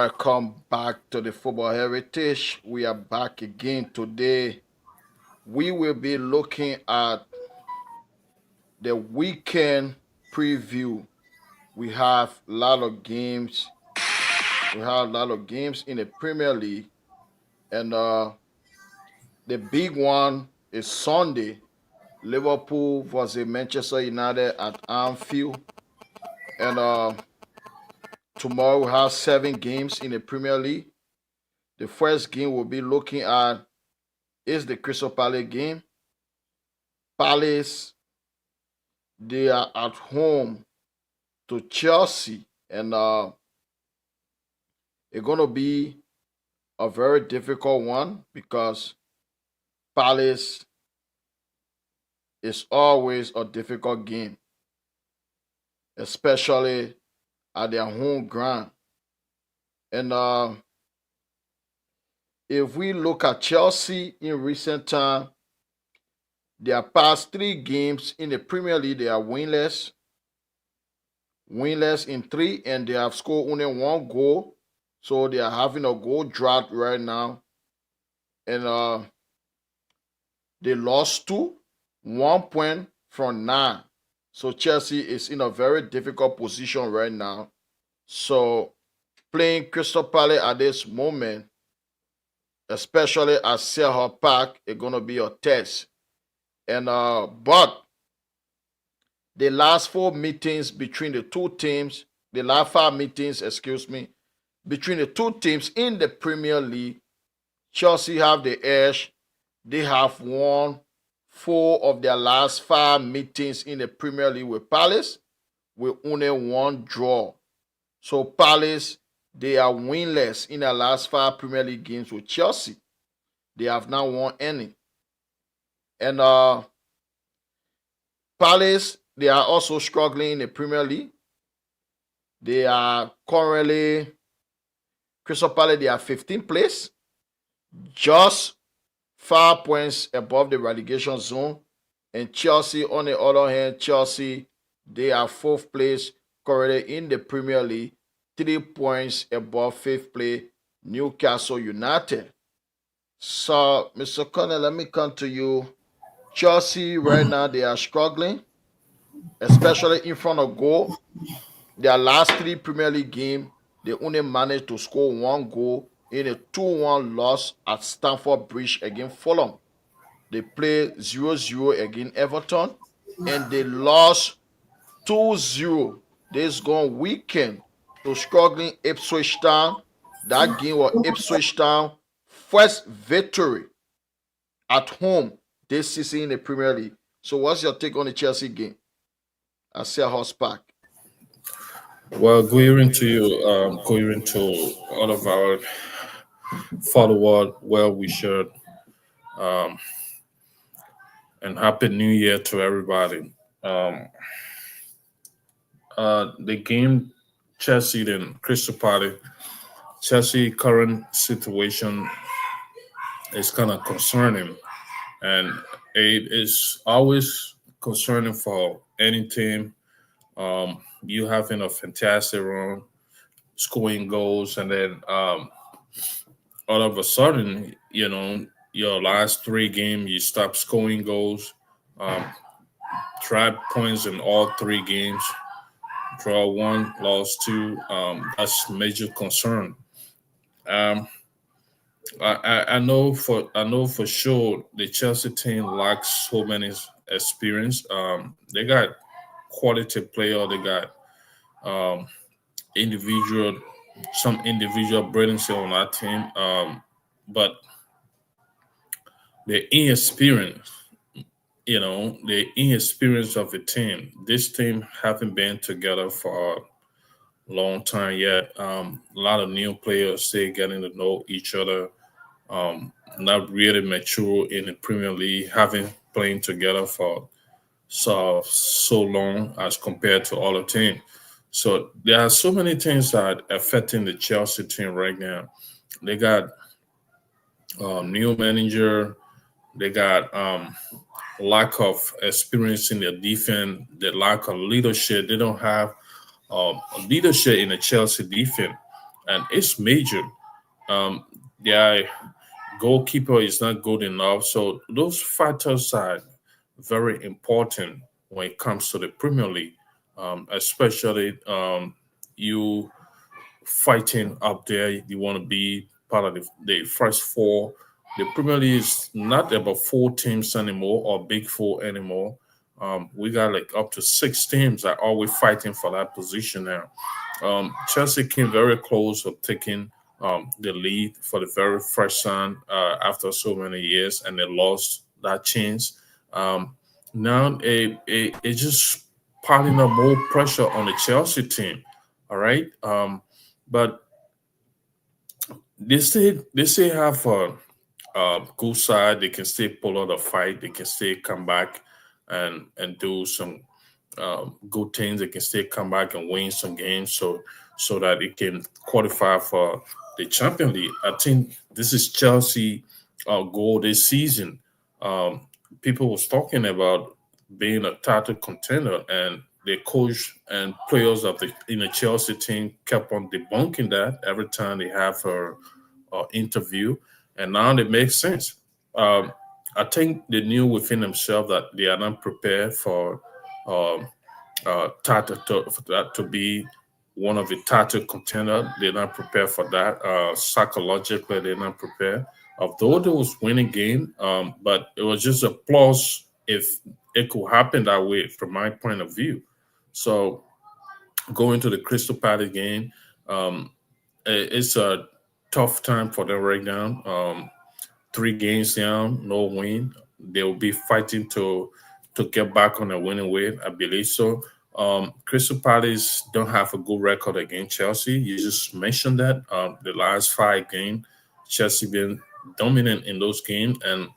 Welcome back to the Football Heritage. We are back again today. We will be looking at the weekend preview. We have a lot of games. We have a lot of games in the Premier League, and the big one is Sunday. Liverpool versus Manchester United at Anfield, and tomorrow we have 7 games in the Premier League. The first game we'll be looking at is the Crystal Palace game. Palace, they are at home to Chelsea, and it's gonna be a very difficult one because Palace is always a difficult game, especially at their home ground. And if we look at Chelsea in recent time, their past 3 games in the Premier League, they are winless in 3, and they have scored only 1 goal. So they are having a goal drought right now. And they lost 1 point from 9. So Chelsea is in a very difficult position right now. So playing Crystal Palace at this moment, especially at Selhurst Park, is gonna be a test. And but the last 4 meetings between the two teams, the last 5 meetings, between the two teams in the Premier League, Chelsea have the edge. They have won 4 of their last 5 meetings in the Premier League with Palace, with only 1 draw. So Palace, they are winless in their last 5 Premier League games with Chelsea. They have not won any. And Palace, they are also struggling in the Premier League. They are currently, Crystal Palace, they are 15th place, just 5 points above the relegation zone. And Chelsea, on the other hand, Chelsea, they are 4th place currently in the Premier League, 3 points above 5th place, Newcastle United. So, Mr. Connor, let me come to you. Chelsea right now, they are struggling, especially in front of goal. Their last 3 Premier League games, they only managed to score 1 goal in a 2-1 loss at Stamford Bridge against Fulham. They played 0-0 against Everton, and they lost 2-0 this gone weekend to struggling Ipswich Town. That game was Ipswich Town first victory at home this season in the Premier League. So what's your take on the Chelsea game at Selhurst Park? Well, going into all of our follower well wisher, um, and happy New Year to everybody. Um, the game Chelsea and Crystal Palace. Chelsea current situation is kind of concerning, and it is always concerning for any team. You having a fantastic run, scoring goals, and then all of a sudden, your last 3 games, you stop scoring goals, um, tried points in all 3 games, draw 1, lost 2. That's major concern. Um, I know for sure the Chelsea team lacks so many experience. They got quality player. They got um, individual some individual brilliance on that team. But the inexperience, the inexperience of the team. This team haven't been together for a long time yet. A lot of new players still getting to know each other. Not really mature in the Premier League, having playing together for so long as compared to other teams. So there are so many things that are affecting the Chelsea team right now. They got new manager. They got lack of experience in their defense. The lack of leadership. They don't have leadership in the Chelsea defense. and it's major. Um, their goalkeeper is not good enough, so those factors are very important when it comes to the Premier League, especially you fighting up there. You want to be part of the first four. The Premier League is not about four teams anymore or big four anymore. We got like up to six teams that are always fighting for that position now. Chelsea came very close of taking the lead for the very first time after so many years, and they lost that chance. Um, Now it's just piling up more pressure on the Chelsea team. All right, but they still have a good side. They can still pull out a fight. They can still come back and do some good things. They can still come back and win some games, so that it can qualify for the Champions League. I think this is Chelsea goal this season. Um, People was talking about being a title contender, and the coach and players of the in the Chelsea team kept on debunking that every time they have a interview, and now it makes sense. Um, I think they knew within themselves that they are not prepared for um, Tata for that to be one of the title contender. They're not prepared for that. Psychologically, they're not prepared. Although they was winning game, but it was just a plus if it could happen that way from my point of view. So going to the Crystal Palace game, um, it's a tough time for them right now. 3 games down, no win. They will be fighting to get back on a winning way, I believe so. Crystal Palace don't have a good record against Chelsea. You just mentioned that the last 5 games, Chelsea been dominant in those games, and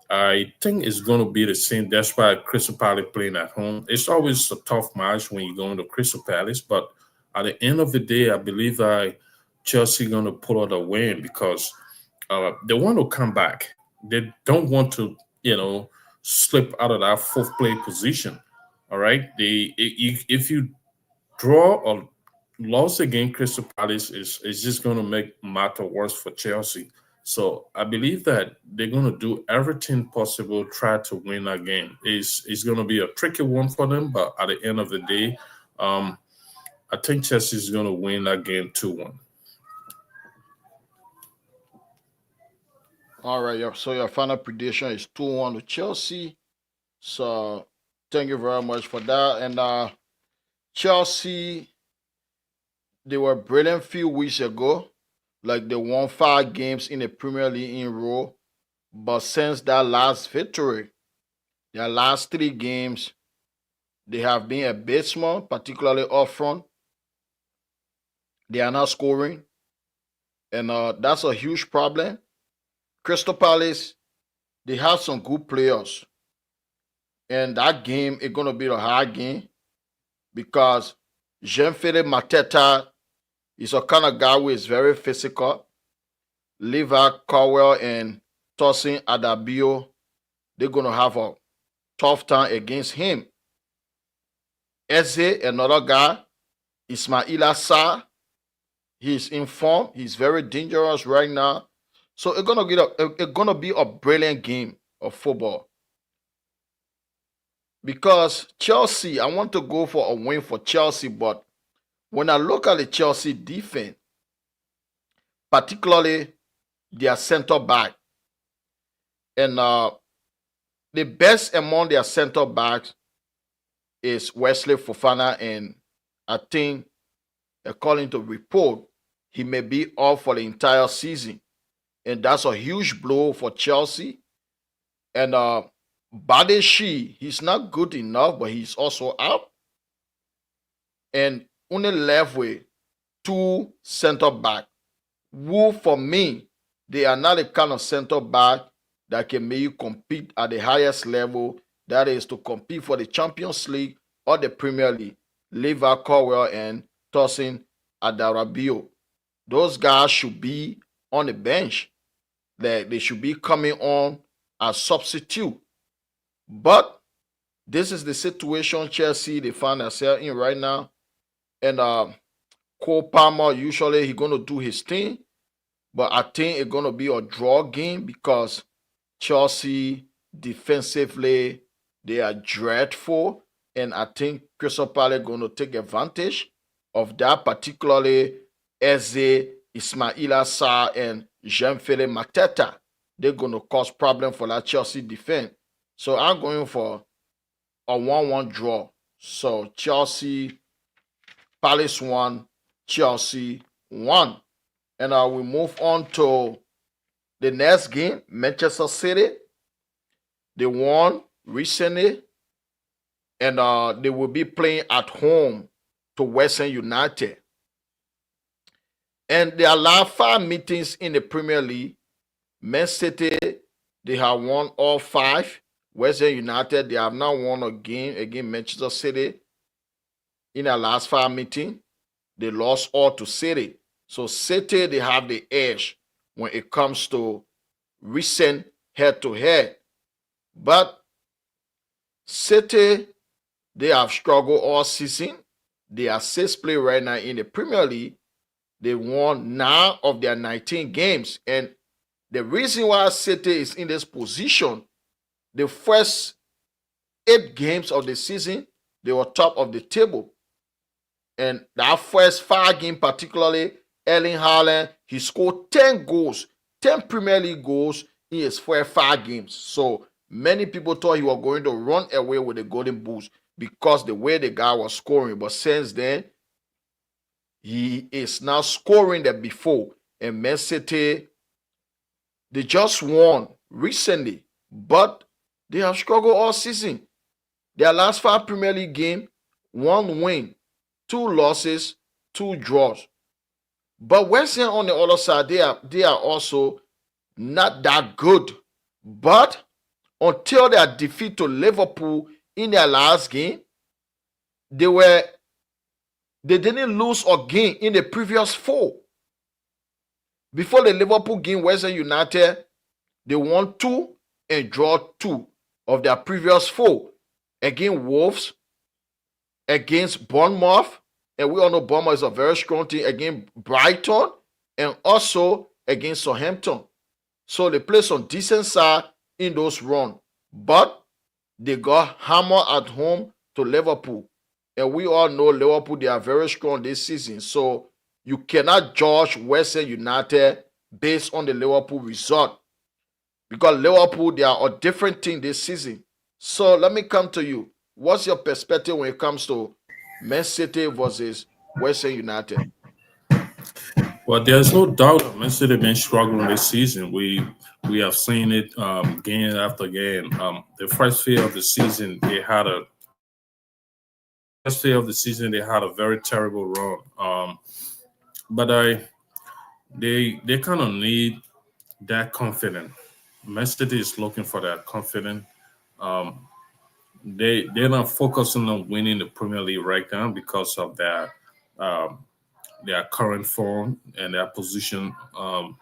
I think it's going to be the same. That's why Crystal Palace playing at home. It's always a tough match when you go into Crystal Palace, but at the end of the day, I believe Chelsea going to pull out a win because they want to come back. They don't want to, slip out of that fourth place position. All right. If you draw or loss against Crystal Palace is just going to make matter worse for Chelsea. So I believe that they're going to do everything possible try to win that game. It's going to be a tricky one for them, but at the end of the day, um, I think Chelsea is going to win that game 2-1. All right, so your final prediction is 2-1 to Chelsea. So thank you very much for that. And Chelsea, they were brilliant few weeks ago. Like they won 5 games in the Premier League in a row. But since that last victory, their last 3 games, they have been abysmal, particularly up front. They are not scoring. And that's a huge problem. Crystal Palace, they have some good players. And that game is going to be a hard game because Jean-Philippe Mateta is a kind of guy who is very physical. Levi Cowell and Tosin Adabio, they're going to have a tough time against him. Eze, another guy, Ismaila Sarr, he's in form. He's very dangerous right now. So it's gonna be a brilliant game of football. Because Chelsea, I want to go for a win for Chelsea, but when I look at the Chelsea defense, particularly their center back, and the best among their center backs is Wesley Fofana, and I think, according to report, he may be off for the entire season, and that's a huge blow for Chelsea. And Badeshi, he's not good enough, but he's also out. And only left with 2 center back, who for me, they are not the kind of center back that can make you compete at the highest level, that is to compete for the Champions League or the Premier League. Levi Cowell and Tosin Adarabio. Those guys should be on the bench. They should be coming on as substitute. But this is the situation Chelsea they find themselves in right now. And Cole Palmer, usually he's going to do his thing, but I think it's going to be a draw game because Chelsea defensively, they are dreadful. And I think Crystal Palace going to take advantage of that, particularly Eze, Ismaila Sarr, and Jean-Philippe Mateta. They're going to cause problem for that Chelsea defense. So I'm going for a 1-1 draw. So Chelsea, Palace 1, Chelsea 1. And we move on to the next game, Manchester City. They won recently, and they will be playing at home to Western United. And there are last 5 meetings in the Premier League. Man City, they have won all 5. Western United, they have not won a game against Manchester City in their last 5 meetings. They lost all to City. So City, they have the edge when it comes to recent head-to-head. But City, they have struggled all season. They are 6th place right now in the Premier League. They won 9 of their 19 games. And the reason why City is in this position, the first 8 games of the season, they were top of the table. And that first 5 games, particularly, Erling Haaland, he scored 10 goals, 10 Premier League goals in his first 5 games. So many people thought he was going to run away with the Golden Boots because the way the guy was scoring. But since then, he is now scoring than before. And Man City, they just won recently, but they have struggled all season. Their last 5 Premier League games, 1 win, 2 losses, 2 draws. But West Ham on the other side, they are also not that good. But until their defeat to Liverpool in their last game, they didn't lose a game in the previous 4. Before the Liverpool game, West Ham United, they won 2 and draw 2 of their previous 4 against Wolves, against Bournemouth, and we all know Bournemouth is a very strong team, against Brighton, and also against Southampton. So they play some decent side in those runs, but they got hammered at home to Liverpool. And we all know Liverpool, they are very strong this season. So you cannot judge West Ham United based on the Liverpool result, because Liverpool, they are a different team this season. So let me come to you. What's your perspective when it comes to Man City versus West Ham United? Well, there's no doubt that Man City been struggling this season. We have seen it game after game. The first phase of the season, they had a very terrible run. But they kind of need that confidence. Man City is looking for that confidence. They're not focusing on winning the Premier League right now because of their current form and their position on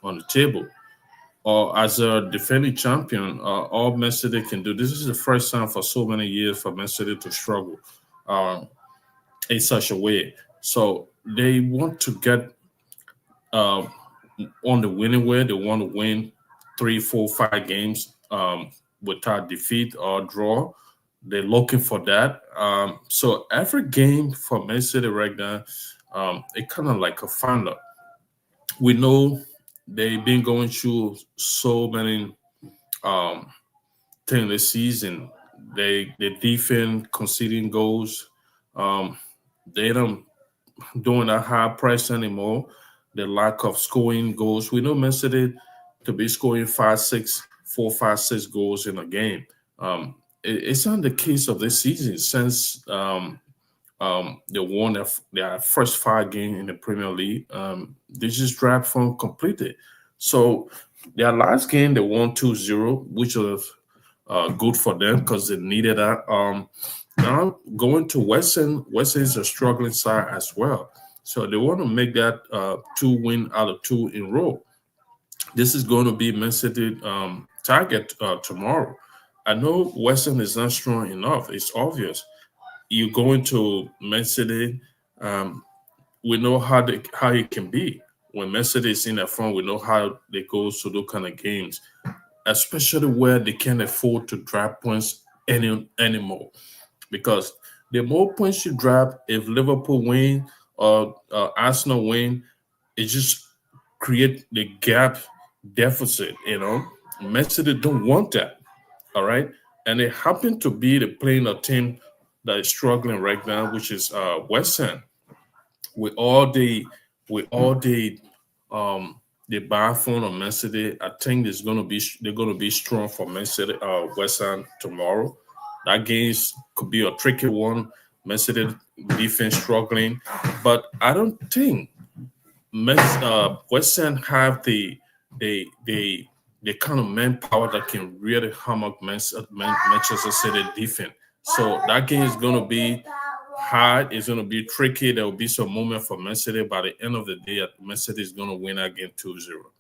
the table. Or as a defending champion, all Man City can do. This is the first time for so many years for Man City to struggle in such a way. So they want to get on the winning way. They want to win 3, 4, 5 games without defeat or draw. They're looking for that. So every game for Man City right now, it kind of like a final. We know they've been going through so many things this season. They defend conceding goals. They don't doing that high press anymore. The lack of scoring goals. We know Man City to be scoring 4, 5, 6 goals in a game. It's not the case of this season since they won their first 5 games in the Premier League. They just dropped from completely. So their last game, they won 2-0, which was good for them because they needed that. Now going to West Ham is a struggling side as well. So they want to make that 2 win out of 2 in a row. This is going to be Man City target tomorrow. I know West Ham is not strong enough. It's obvious. You go into Man City we know how it can be when Man City is in the front. We know how they go to those kind of games, especially where they can't afford to drop points anymore. Because the more points you drop, if Liverpool win or Arsenal win, it just create the gap deficit. Man City don't want that. All right, and they happen to be the playing a team that is struggling right now, which is West Ham. With all the with all the bad phone on Man City, I think they're gonna be strong for Man City West Ham tomorrow. That game could be a tricky one. Man City defense struggling, but I don't think West Ham have the the the kind of manpower that can really hammer Manchester City defense. So that game is gonna be hard. It's gonna be tricky. There will be some moment for Man City. By the end of the day, Man City is gonna win again 2-0.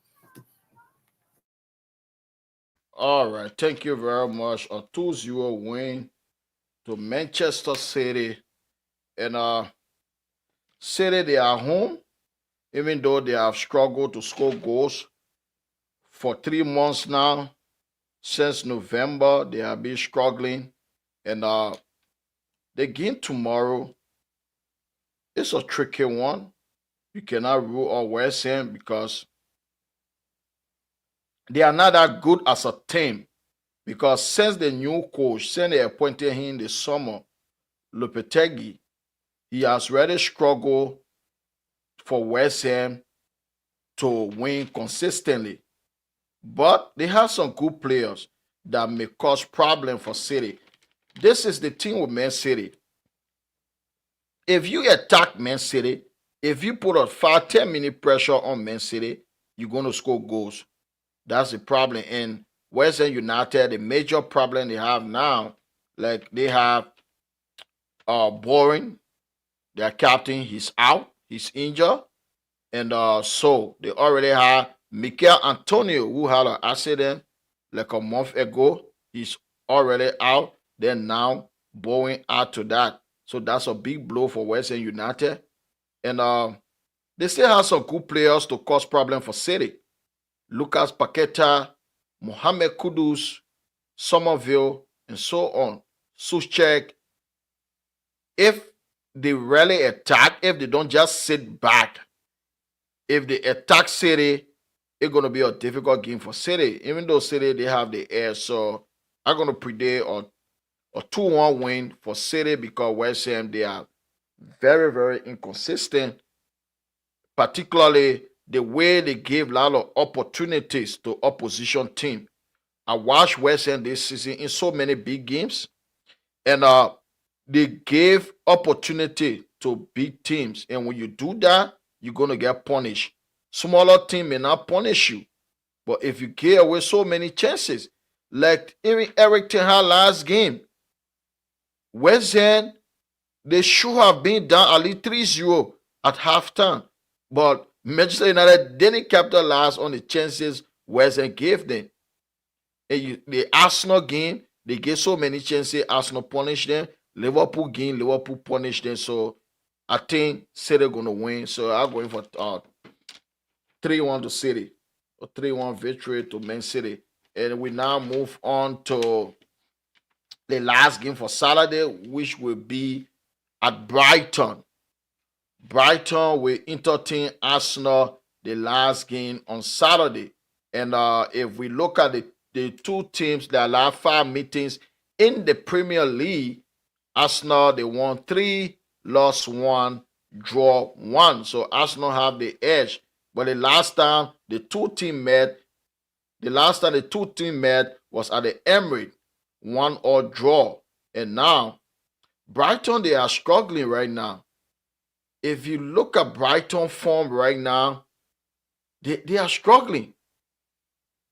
All right. Thank you very much. A 2-0 win to Manchester City. And City, they are home, even though they have struggled to score goals for 3 months now. Since November, they have been struggling. And the game tomorrow is a tricky one. You cannot rule out West Ham because they are not that good as a team. Because since the new coach, since they appointed him in the summer, Lopetegui, he has really struggled for West Ham to win consistently. But they have some good players that may cause problem for City. This is the thing with Man City. If you attack Man City, if you put a 5-10 minute pressure on Man City, you're going to score goals. That's the problem. And West Ham United, the major problem they have now, like they have Boring, their captain, he's out, he's injured. And so they already have Mikel Antonio, who had an accident like a month ago. He's already out. Then now Bowen add to that. So that's a big blow for West Ham United. And they still have some good players to cause problem for City. Lucas Paqueta, Mohamed Kudus, Somerville, and so on. Suchek. If they really attack, if they don't just sit back, if they attack City, it's going to be a difficult game for City. Even though City, they have the air. So I'm going to predict a 2-1 win for City because West Ham, they are very, very inconsistent. Particularly the way they gave a lot of opportunities to opposition team. I watched West Ham this season in so many big games. And they gave opportunity to big teams. And when you do that, you're going to get punished. Smaller team may not punish you. But if you give away so many chances, like even Eric Ten Hag last game, West Ham, they should have been down at least 3-0 at halftime. But Manchester United didn't capitalize on the chances West Ham gave them. And the Arsenal game, they gave so many chances, Arsenal punished them. Liverpool game, Liverpool punished them. So I think City going to win. So I'm going for 3-1 to City. A 3-1 victory to Man City. And we now move on to the last game for Saturday, which will be at Brighton. Brighton will entertain Arsenal the last game on Saturday. And if we look at the two teams that have 5 meetings in the Premier League, Arsenal, they won 3, lost 1, draw 1. So Arsenal have the edge. But the last time the two teams met was at the Emirates, 1-1 draw. And now, Brighton, they are struggling right now. If you look at Brighton form right now, they are struggling.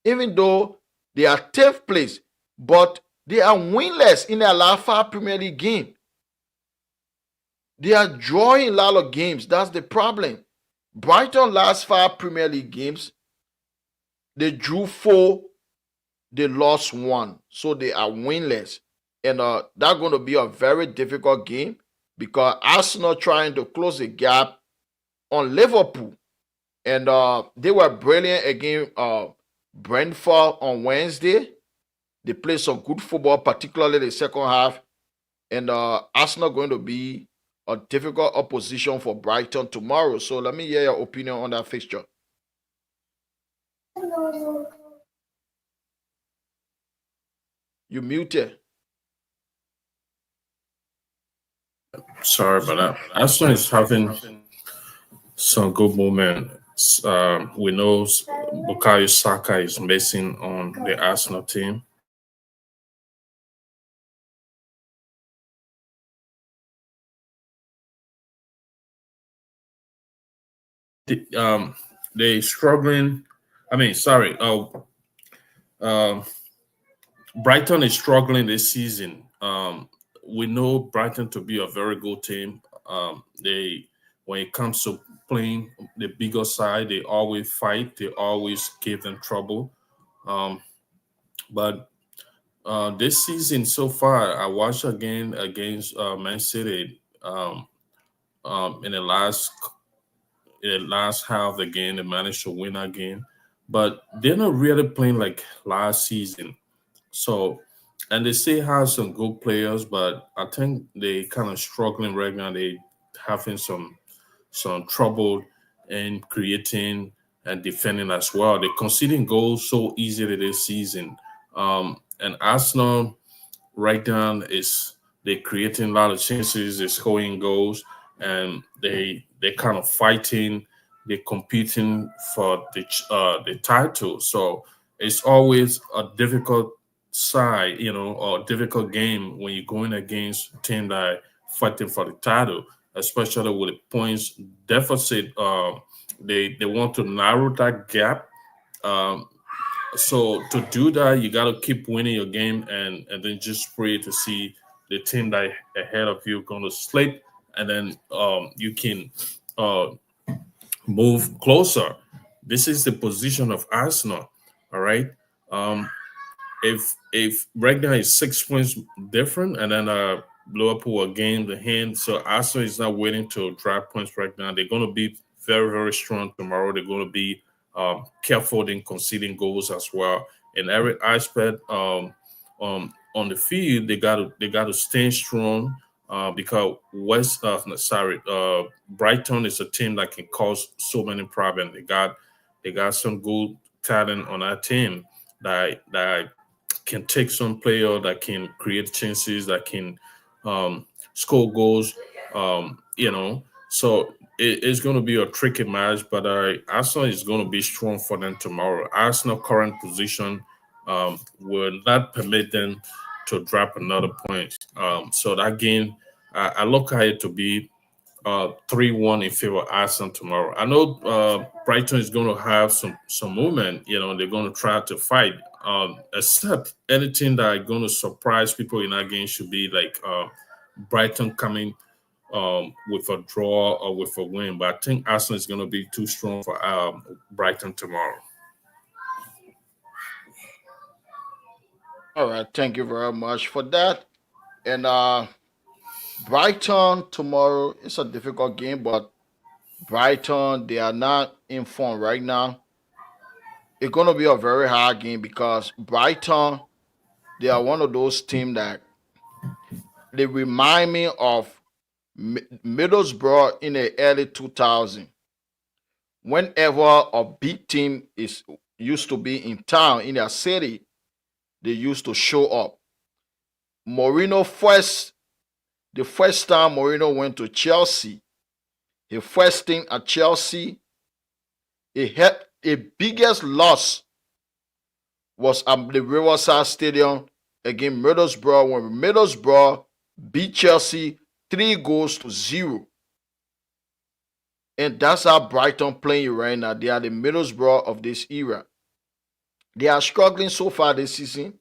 Even though they are 10th place, but they are winless in their last 5 Premier League game. They are drawing a lot of games. That's the problem. Brighton last 5 Premier League games, they drew 4, they lost 1. So they are winless. And that's going to be a very difficult game because Arsenal trying to close the gap on Liverpool, and they were brilliant against Brentford on Wednesday. They played some good football, particularly the second half, and Arsenal going to be a difficult opposition for Brighton tomorrow. So let me hear your opinion on that fixture. You muted. Sorry about that. Arsenal is having some good movement. We know Bukayo Saka is missing on the Arsenal team. They struggling. I mean, sorry. Um, Brighton is struggling this season. We know Brighton to be a very good team. They, when it comes to playing the bigger side, they always fight. They always give them trouble. Um, but this season so far, I watched again against Man City in the last half of the game. They managed to win that game, but they're not really playing like last season. So, and they still have some good players, but I think they kind of struggling right now. They having some trouble in creating and defending as well. They're conceding goals so easily this season. And Arsenal right now is they creating a lot of chances, they're scoring goals, and they kind of fighting, they're competing for the title. So it's always a difficult side, or a difficult game when you're going against a team that are fighting for the title, especially with the points deficit. They want to narrow that gap. Um, so to do that, you got to keep winning your game, and then just pray to see the team that ahead of you going to slip, and then you can uh, move closer. This is the position of Arsenal. All right. Um, if Regna is 6 points different, and then Liverpool will gain the hand, so Arsenal is not waiting to drop points right now. They're going to be very very strong tomorrow. They're going to be careful in conceding goals as well. In every aspect, on the field, they got to stay strong because Brighton is a team that can cause so many problems. They got some good talent on that team that can take some player that can create chances, that can score goals. So it's going to be a tricky match, but Arsenal is going to be strong for them tomorrow. Arsenal current position will not permit them to drop another point. So that game, I look at it to be 3-1 in favor of Arsenal tomorrow. I know Brighton is going to have some movement. They're going to try to fight. Except anything that are going to surprise people in that game should be like Brighton coming with a draw or with a win. But I think Arsenal is going to be too strong for Brighton tomorrow. All right, thank you very much for that. And Brighton tomorrow is a difficult game, but Brighton they are not in form right now. It's gonna be a very hard game because Brighton they are one of those teams that they remind me of Middlesbrough in the early 2000. Whenever a big team is used to be in town in their city, they used to show up. Mourinho the first time Mourinho went to Chelsea, the first thing at Chelsea, he had a biggest loss was at the Riverside Stadium against Middlesbrough when Middlesbrough beat Chelsea 3 goals to 0. And that's how Brighton playing right now. They are the Middlesbrough of this era. They are struggling so far this season,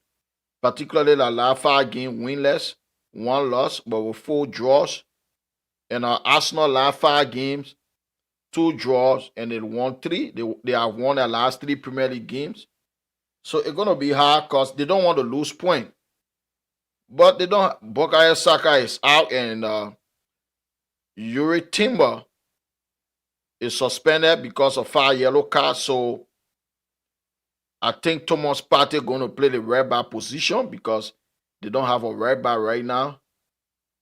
particularly the last 5 game winless, 1 loss, but with 4 draws. And Arsenal last 5 games, 2 draws, and they won 3. They have won their last 3 Premier League games. So it's gonna be hard because they don't want to lose point. But they don't. Bukayo Saka is out, and Yuri Timber is suspended because of 5 yellow cards. So I think Thomas Partey going to play the right back position because they don't have a right back right now.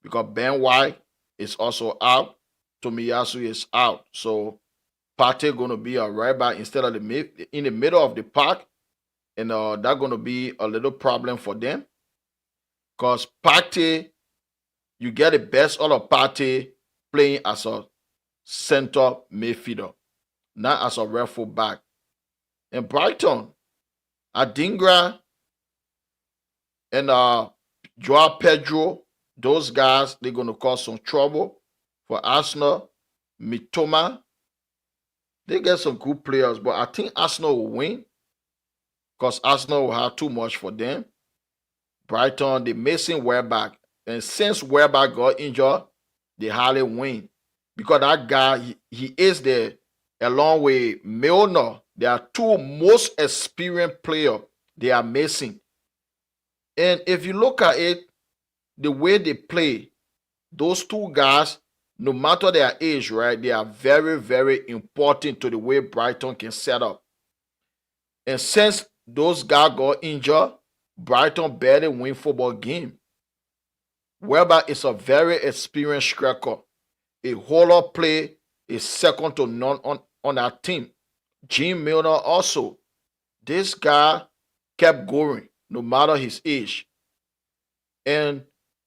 Because Ben White is also out. Tomiyasu is out. So Partey going to be a right back instead of in the middle of the park. And that's going to be a little problem for them. Because Partey, you get the best out of Partey playing as a center midfielder, not as a right full back. And Brighton, Adingra and Joao Pedro, those guys, they're going to cause some trouble for Arsenal. Mitoma, they get some good players, but I think Arsenal will win because Arsenal will have too much for them. Brighton, they missing Welbeck. And since Welbeck got injured, they hardly win. Because that guy, he is there along with Milner. They are two most experienced players they are missing. And if you look at it, the way they play, those two guys, no matter their age, right, they are very, very important to the way Brighton can set up. And since those guys got injured, Brighton barely win football game. Welbeck is a very experienced striker. A whole lot play is second to none on that team. Jim Milner also. This guy kept going no matter his age. And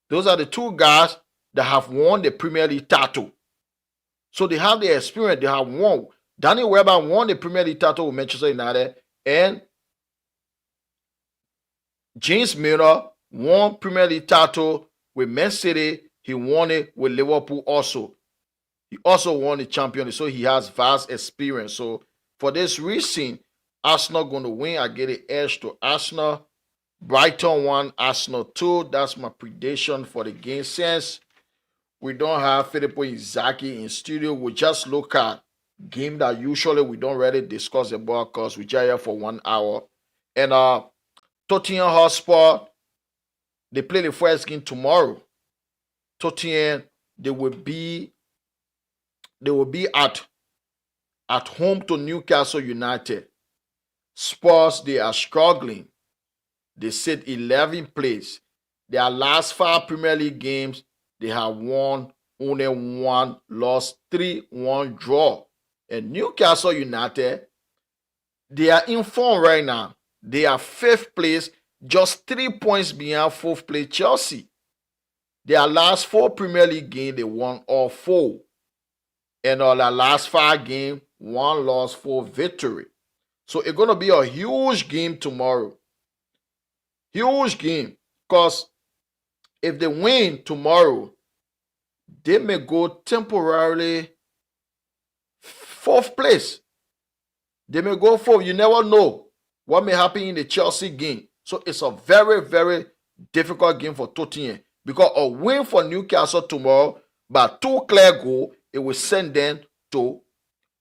those are the two guys that have won the Premier League title. So they have the experience. They have won. Danny Welbeck won the Premier League title with Manchester United. And James Milner won Premier League title with Man City. He won it with Liverpool also. He also won the Champions League, so he has vast experience. So for this reason, Arsenal going to win. I get the edge to Arsenal. Brighton 1, Arsenal 2. That's my prediction for the game. Since we don't have Filippo Inzaghi in studio, we just look at game that usually we don't really discuss about because we just here for 1 hour. And Tottenham Hotspur, they play the first game tomorrow. Tottenham, they will be at home to Newcastle United. Spurs, they are struggling. They sit 11th place. Their last 5 Premier League games, they have won only 1, lost 3, 1 draw. And Newcastle United, they are in form right now. They are 5th place, just 3 points behind 4th place Chelsea. Their last 4 Premier League games, they won all 4. And on their last 5 games, 1 loss, 4 victory. So it's going to be a huge game tomorrow. Huge game. Because if they win tomorrow, they may go temporarily 4th place. They may go 4th. You never know what may happen in the Chelsea game. So it's a very, very difficult game for Tottenham. Because a win for Newcastle tomorrow by 2 clear goals, it will send them to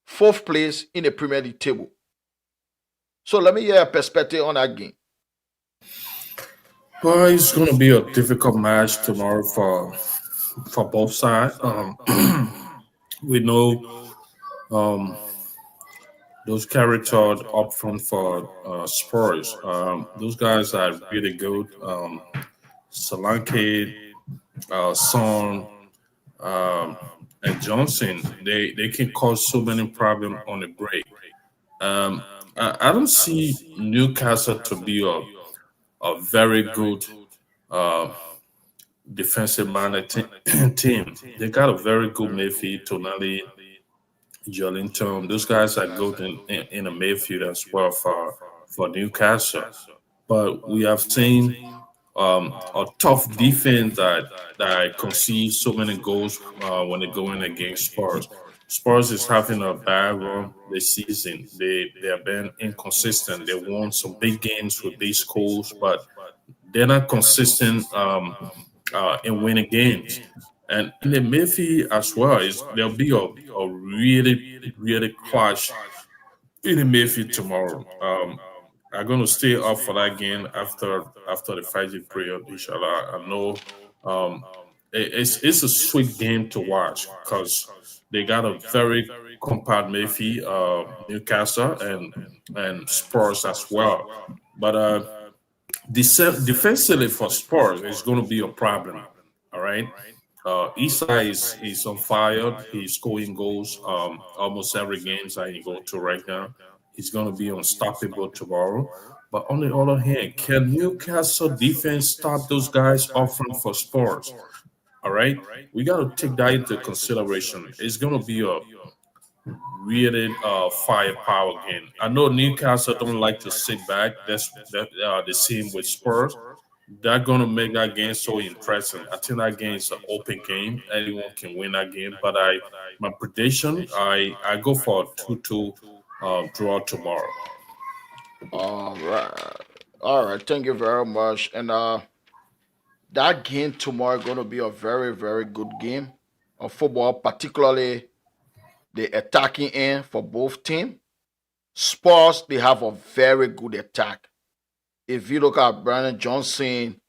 4th place in the Premier League table. So let me hear a perspective on that game. Well, it's going to be a difficult match tomorrow for both sides. We know those characters up front for Spurs. Those guys are really good. Solanke, Son, and Johnson, they can cause so many problems on the break. I don't see Newcastle to be a very good uh, defensive-minded team. They got a very good midfield, Tonali, Jolinton. Those guys are good in the midfield as well for Newcastle. But we have seen a tough defense that concede so many goals when they go in against Spurs. Spurs is having a bad run this season. They have been inconsistent. They won some big games with big scores, but they're not consistent in winning games. And in the midfield as well, there'll be a really, really clash in the midfield tomorrow. I'm gonna stay up for that game after the 5G period, inshallah. I know it's a sweet game to watch because they got a very compared Mayfield, Newcastle, and Spurs as well. But defensively for Spurs is going to be a problem. All right. Isa is on fire. He's scoring goals almost every game that he go to right now. He's going to be unstoppable tomorrow. But on the other hand, can Newcastle defense stop those guys up front for Spurs? All right, we got to take that into consideration. It's going to be a really firepower game. I know Newcastle don't like to sit back. That's the same with Spurs. They're gonna make that game so interesting. I think that game is an open game. Anyone can win that game. But my prediction, I go for a 2-2 draw tomorrow. All right. All right. Thank you very much. And that game tomorrow going to be a very, very good game of football, particularly the attacking end for both teams. Spurs, they have a very good attack. If you look at Brandon Johnson,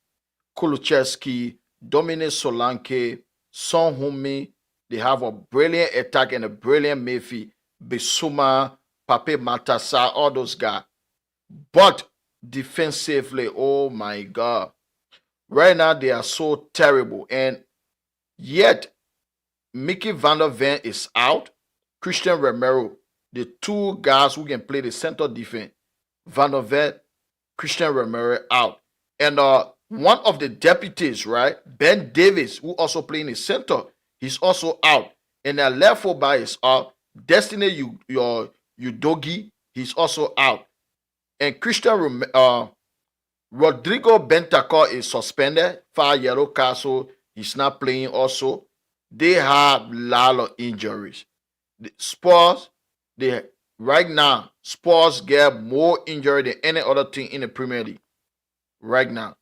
Kulusevski, Dominic Solanke, Son Humi, they have a brilliant attack and a brilliant midfield. Bissouma, Pape Matassa, all those guys. But defensively, oh my God. Right now, they are so terrible. And yet, Mickey Van der Ven is out. Christian Romero, the two guys who can play the center defense. Van der Ven, Christian Romero out. And one of the deputies, right? Ben Davis, who also play in the center, he's also out. And their left fullback is out. Destiny Udogi, he's also out. And Rodrigo Bentancur is suspended, 5 yellow card, so he's not playing also. They have a lot of injuries. The Spurs, right now, Spurs get more injury than any other team in the Premier League. Right now.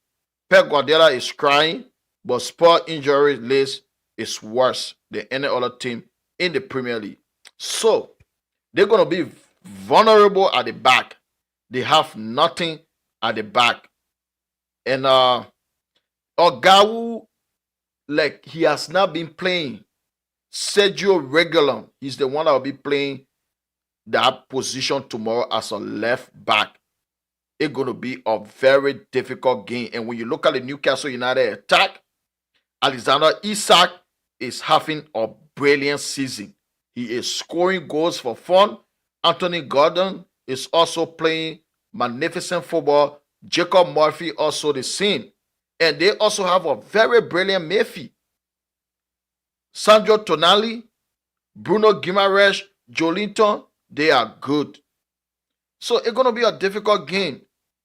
Pep Guardiola is crying, but Spurs injury list is worse than any other team in the Premier League. So, they're going to be vulnerable at the back. They have nothing at the back. And Ogawu, like he has not been playing. Sergio Reguilon, he's the one that will be playing that position tomorrow as a left back. It's going to be a very difficult game. And when you look at the Newcastle United attack, Alexander Isak is having a brilliant season. He is scoring goals for fun. Anthony Gordon is also playing magnificent football. Jacob Murphy also the same. And they also have a very brilliant midfield. Sandro Tonali, Bruno Guimaraes, Jolinton, they are good. So it's going to be a difficult game.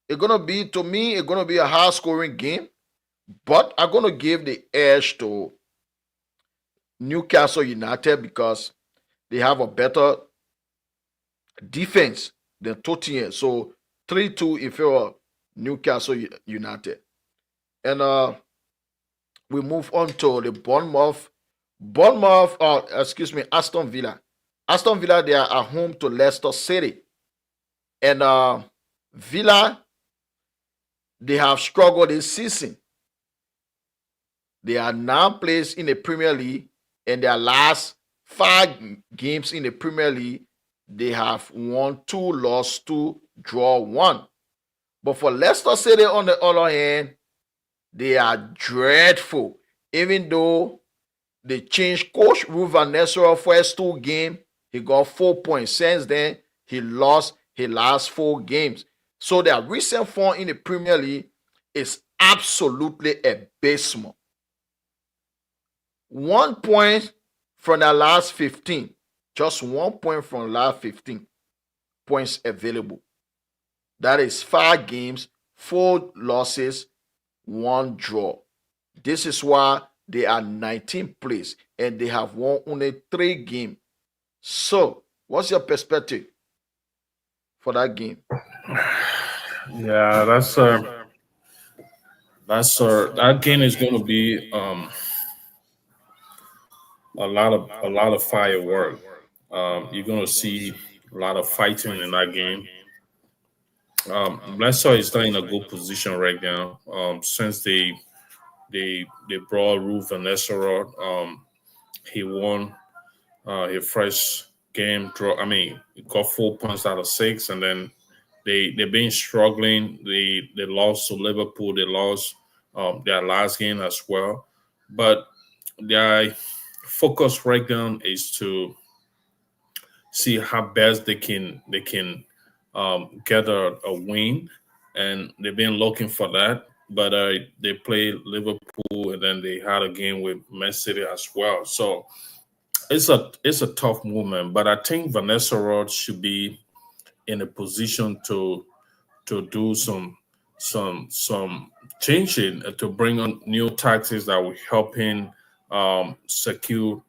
It's going to be, to me, it's going to be a high-scoring game. But I'm going to give the edge to Newcastle United because they have a better defense than Tottenham. So 3-2 in favor of Newcastle United. And we move on to the Aston Villa. Aston Villa, they are at home to Leicester City. And Villa, they have struggled this season. They are now placed in the Premier League. And their last 5 games in the Premier League, they have won 2, lost 2, draw 1. But for Leicester City, on the other hand, they are dreadful. Even though they changed coach Ruud van Nistelrooy first 2 games, he got 4 points. Since then, he lost his last 4 games. So their recent form in the Premier League is absolutely abysmal. 1 point from the last 15. Just 1 point from the last 15 points available. That is 5 games, 4 losses, 1 draw. This is why they are 19th place and they have won only 3 games. So, what's your perspective for that game? Yeah, that game is going to be a lot of firework. You're going to see a lot of fighting in that game. Leicester is not in a good position right now. Since they brought Ruud van Nistelrooy, he won his first game draw. I mean, got 4 points out of six, and then they've been struggling. They lost to Liverpool. They lost their last game as well, but their focus right now is to see how best they can get a win, and they've been looking for that. But they played Liverpool, and then they had a game with Man City as well. So it's a tough movement. But I think Vanessa Rod should be in a position to do some changing, to bring on new tactics that will help him secure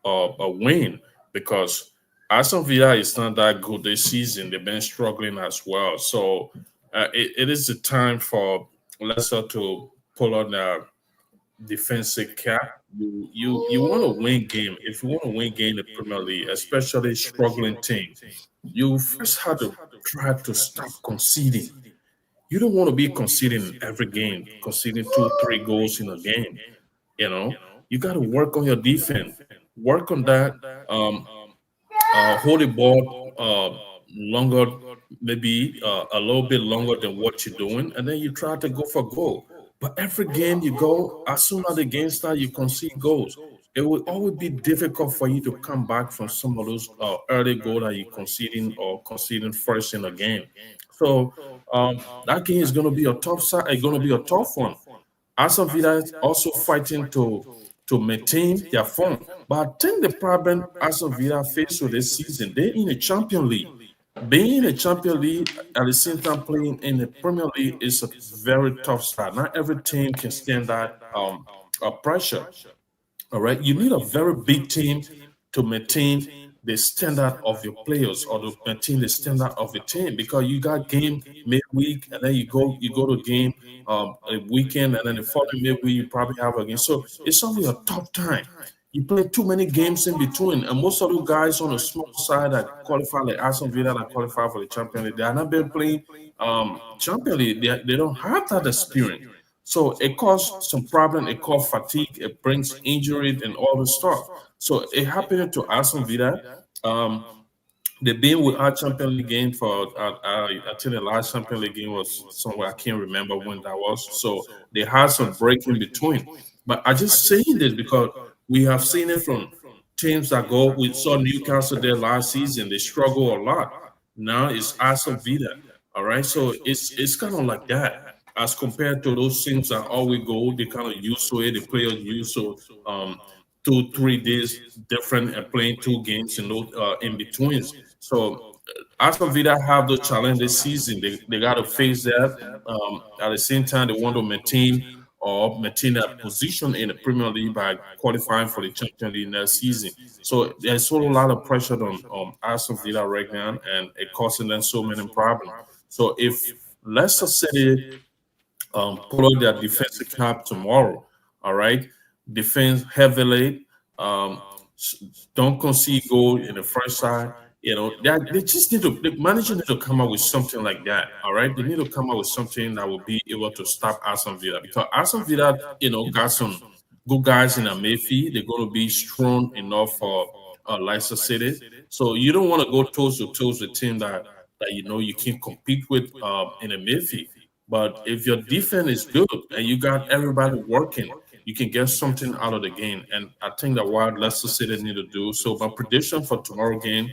a win, because Aston Villa is not that good this season. They've been struggling as well. So it is the time for Leicester to pull on their defensive cap. You want to win game. If you want to win game in the Premier League, especially struggling team, you first have to try to stop conceding. You don't want to be conceding in every game, conceding two, three goals in a game. You know, you got to work on your defense, work on that. Hold the ball longer, maybe a little bit longer than what you're doing, and then you try to go for goal. But every game you go, as soon as the game starts, you concede goals. It will always be difficult for you to come back from some of those early goals that you're conceding or conceding first in the game. So that game is going to be a tough side. It's going to be a tough one. Aston Villa is also fighting to maintain their form. But I think the problem Aston Villa faced with this season, they're in the Champions League. Being in the Champions League at the same time playing in the Premier League is a very tough start. Not every team can stand that pressure. All right, you need a very big team to maintain the standard of your players, or to maintain the standard of the team, because you got game midweek, and then you go to game a weekend, and then the following midweek you probably have a game. So it's only a tough time. You play too many games in between, and most of the guys on the small side that qualify, like Aston Villa, that qualify for the Champions League, they are not been playing Champions League. They don't have that experience. So it causes some problem. It causes fatigue. It brings injury and all the stuff. So it happened to Aston Villa. Um, they've been with our Champions League game for I think the last Champions League game was somewhere, I can't remember when that was. So they had some break in between. But I just saying this because we have seen it from teams that go. We saw Newcastle there last season. They struggle a lot. Now it's Aston Villa. All right, so it's kind of like that as compared to those teams that always go. They kind of used to it. The players used to 2 3 days different and playing two games in those in betweens. So Aston Villa have the challenge this season. They got to face that. At the same time, they want to maintain that position in the Premier League by qualifying for the Champions League next season. So there's a lot of pressure on Aston Villa right now, and it causing them so many problems. So if Leicester City pull out their defensive cap tomorrow, all right, defense heavily, um, don't concede goal in the first side. They just need to, the manager need to come up with something like that. All right, they need to come up with something that will be able to stop Aston Villa, because Aston Villa, got some good guys in a midfield. They're going to be strong enough for Leicester City. So you don't want to go toes to toes with a team that you can compete with in a midfield. But if your defense is good and you got everybody working, you can get something out of the game. And I think that what Leicester City need to do. So my prediction for tomorrow game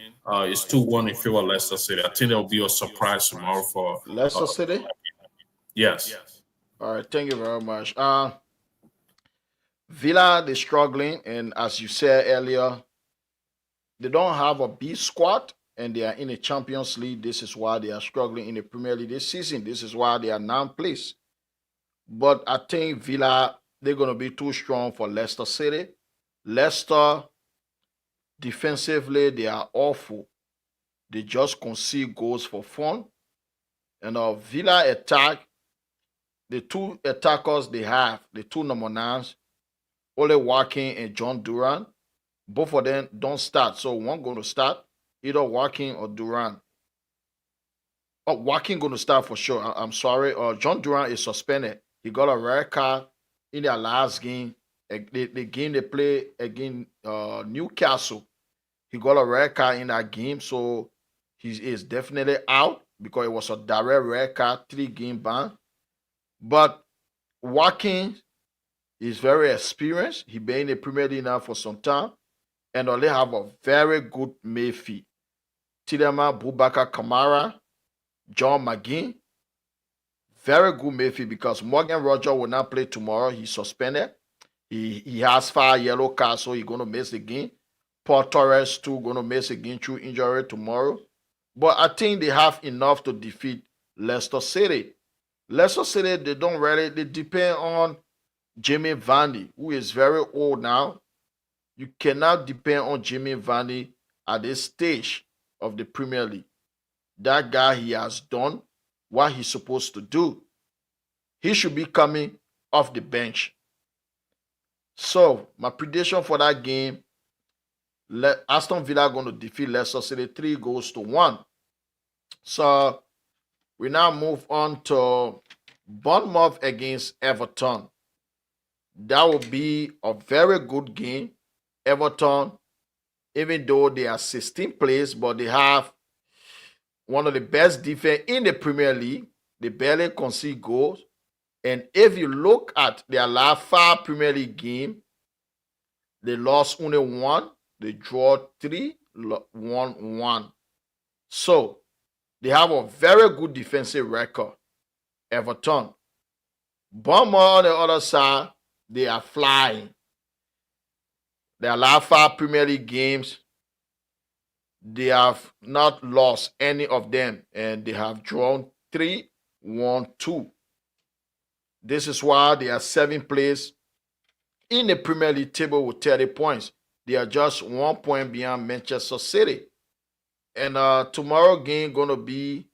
is 2-1 in favor of Leicester City. I think there will be a surprise tomorrow for Leicester City. yes. All right, thank you very much. Villa, they're struggling, and as you said earlier, they don't have a B squad, and they are in the Champions League. This is why they are struggling in the Premier League this season. This is why they are now placed. But I think Villa, they're going to be too strong for Leicester City. Leicester, defensively, they are awful. They just concede goals for fun. And Villa attack, the two attackers they have, the two number nines, Ole Watkins and John Duran, both of them don't start. So one going to start, either Watkins or Duran. Oh, Watkins going to start for sure. I'm sorry. John Duran is suspended. He got a red card in their last game. The game they play against Newcastle. He got a red card in that game, so he is definitely out because it was a direct red card, 3 game ban. But Watkins is very experienced. He been in the Premier League now for some time, and they have a very good midfield. Tiedemann, Boubacar Kamara, John McGinn, very good midfield because Morgan Roger will not play tomorrow. He's suspended. He has 5 yellow cards, so he's gonna miss the game. Paul Torres too gonna miss the game through injury tomorrow. But I think they have enough to defeat Leicester City. Leicester City, they don't really, they depend on Jimmy Vardy, who is very old now. You cannot depend on Jimmy Vardy at this stage of the Premier League. That guy, he has done what he's supposed to do. He should be coming off the bench. So, my prediction for that game, Aston Villa are going to defeat Leicester City 3-1. So, we now move on to Bournemouth against Everton. That will be a very good game. Everton, even though they are 16th place, but they have one of the best defense in the Premier League. They barely concede goals. And if you look at their last 5 Premier League games, they lost only 1, they draw 3, won 1. So they have a very good defensive record. Everton. Bournemouth on the other side, they are flying. Their last 5 Premier League games, they have not lost any of them, and they have drawn 3, won 2. This is why they are 7th place in the Premier League table with 30 points. They are just 1 point behind Manchester City. And tomorrow game going to be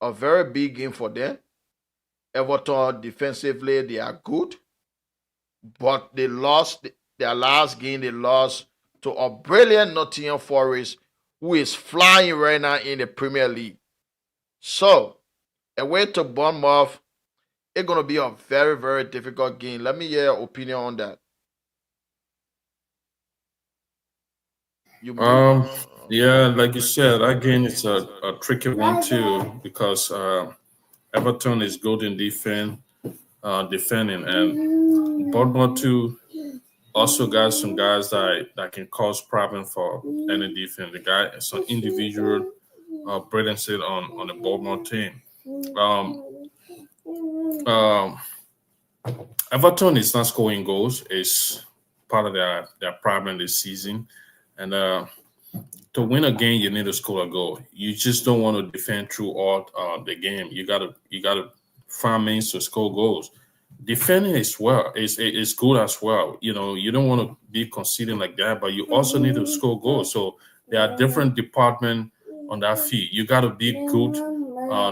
a very big game for them. Everton defensively, they are good. But they lost their last game. They lost to a brilliant Nottingham Forest, who is flying right now in the Premier League. So, away to Bournemouth, it's going to be a very, very difficult game. Let me hear your opinion on that. Yeah, like you said, again, it's a tricky one too because Everton is good in defending, and Bournemouth too also got some guys that can cause problem for any defense. The guy, some individual brilliance on the Bournemouth team. Um, um, Everton is not scoring goals. It's part of their problem this season, and to win a game, you need to score a goal. You just don't want to defend throughout the game. You gotta find means to score goals. Defending is well is good as well. You know, you don't want to be conceding like that, but you also need to score goals. So there are different departments on that field. You got to be good,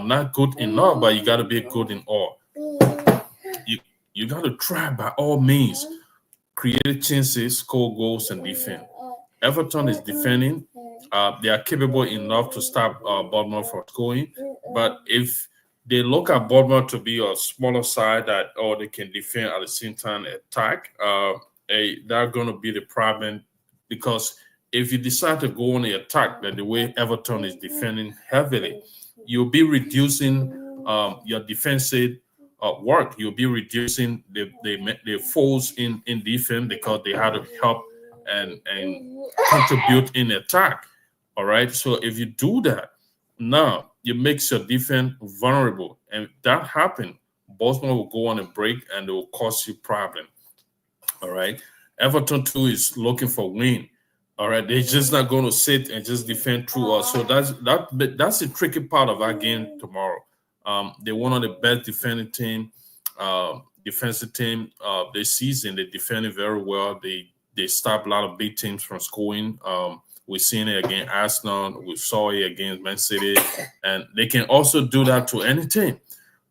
not good enough, but you got to be good in all. You got to try by all means, create chances, score goals, and defend. Everton is defending. They are capable enough to stop Bournemouth from scoring. But if they look at Bournemouth to be a smaller side that or they can defend at the same time attack, they're going to be the problem because if you decide to go on the attack, that the way Everton is defending heavily, you'll be reducing your defensive work. You'll be reducing the falls in defense because they had to help and contribute in attack. All right. So if you do that, now you make your defense vulnerable. And that happen, Boston will go on a break and it will cause you problem. All right. Everton too is looking for win. All right. They're just not going to sit and just defend through us. So that's the tricky part of our game tomorrow. They're one of the best defensive team this season. They defended very well. They stop a lot of big teams from scoring. We've seen it against Arsenal. We saw it against Man City. And they can also do that to any team.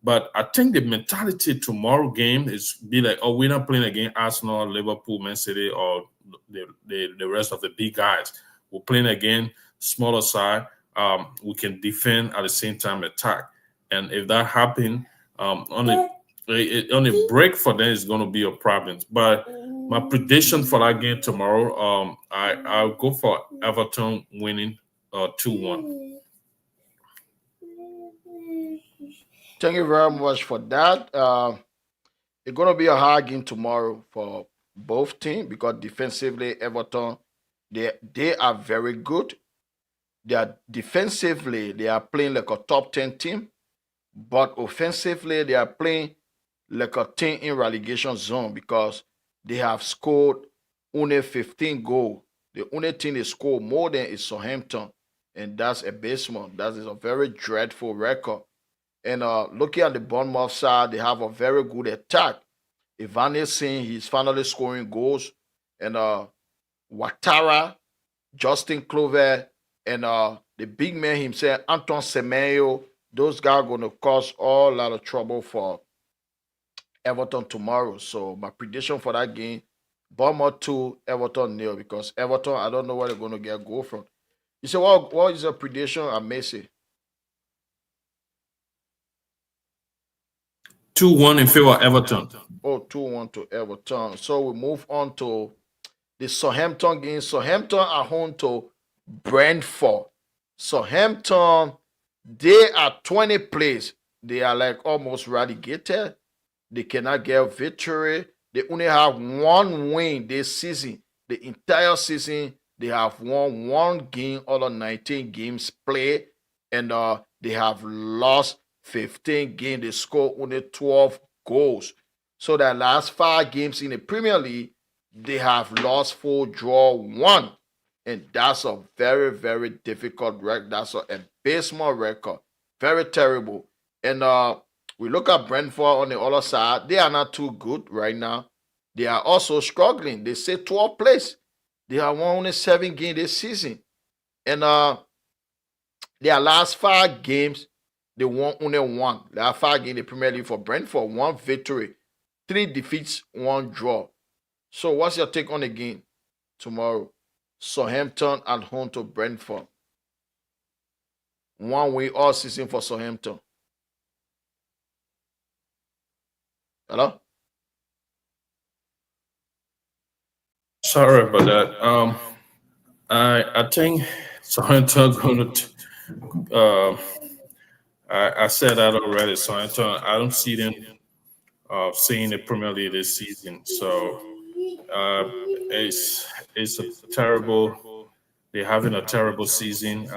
But I think the mentality tomorrow game is be like, oh, we're not playing against Arsenal, Liverpool, Man City, or the rest of the big guys. We're playing against smaller side. We can defend at the same time attack. And if that happens, on a break for them is going to be a problem. But My prediction for that game tomorrow, I'll go for Everton winning 2-1. Thank you very much for that. It's gonna be a hard game tomorrow for both teams because defensively, Everton they are very good. They are defensively they are playing like a top 10 team, but offensively they are playing like a team in relegation zone because they have scored only 15 goals. The only team they score more than is Southampton, and that's abysmal. That is a very dreadful record. And looking at the Bournemouth side, they have a very good attack. Ivan Singh, he's finally scoring goals. And Watara, Justin Clover, and the big man himself, Anton Semenyo, those guys are going to cause all a lot of trouble for Everton tomorrow. So my prediction for that game, Bournemouth 2, Everton nil, because Everton, I don't know where they're going to get a goal from. You say, what is your prediction? I may say. 2-1 in favor of Everton. Oh, 2-1 to Everton. So we move on to the Southampton game. Southampton are home to Brentford. Southampton, they are 20 plays. They are like almost relegated. They cannot get a victory. They only have one win this season. The entire season, they have won one game out of 19 games played, and they have lost 15 games. They scored only 12 goals. So their last 5 games in the Premier League, they have lost 4, draw 1. And that's a very, very difficult record. That's an abysmal record. Very terrible. And we look at Brentford on the other side. They are not too good right now. They are also struggling. They say 12th place. They have won only 7 games this season. And their last 5 games, they won only 1. There are 5 games in the Premier League for Brentford. 1 victory, 3 defeats, 1 draw. So what's your take on the game tomorrow? Southampton at home to Brentford. 1 win all season for Southampton. Hello? Sorry about that. I think Southampton going to. I said that already. Southampton, I don't see them seeing the Premier League this season. So it's a terrible. They're having a terrible season.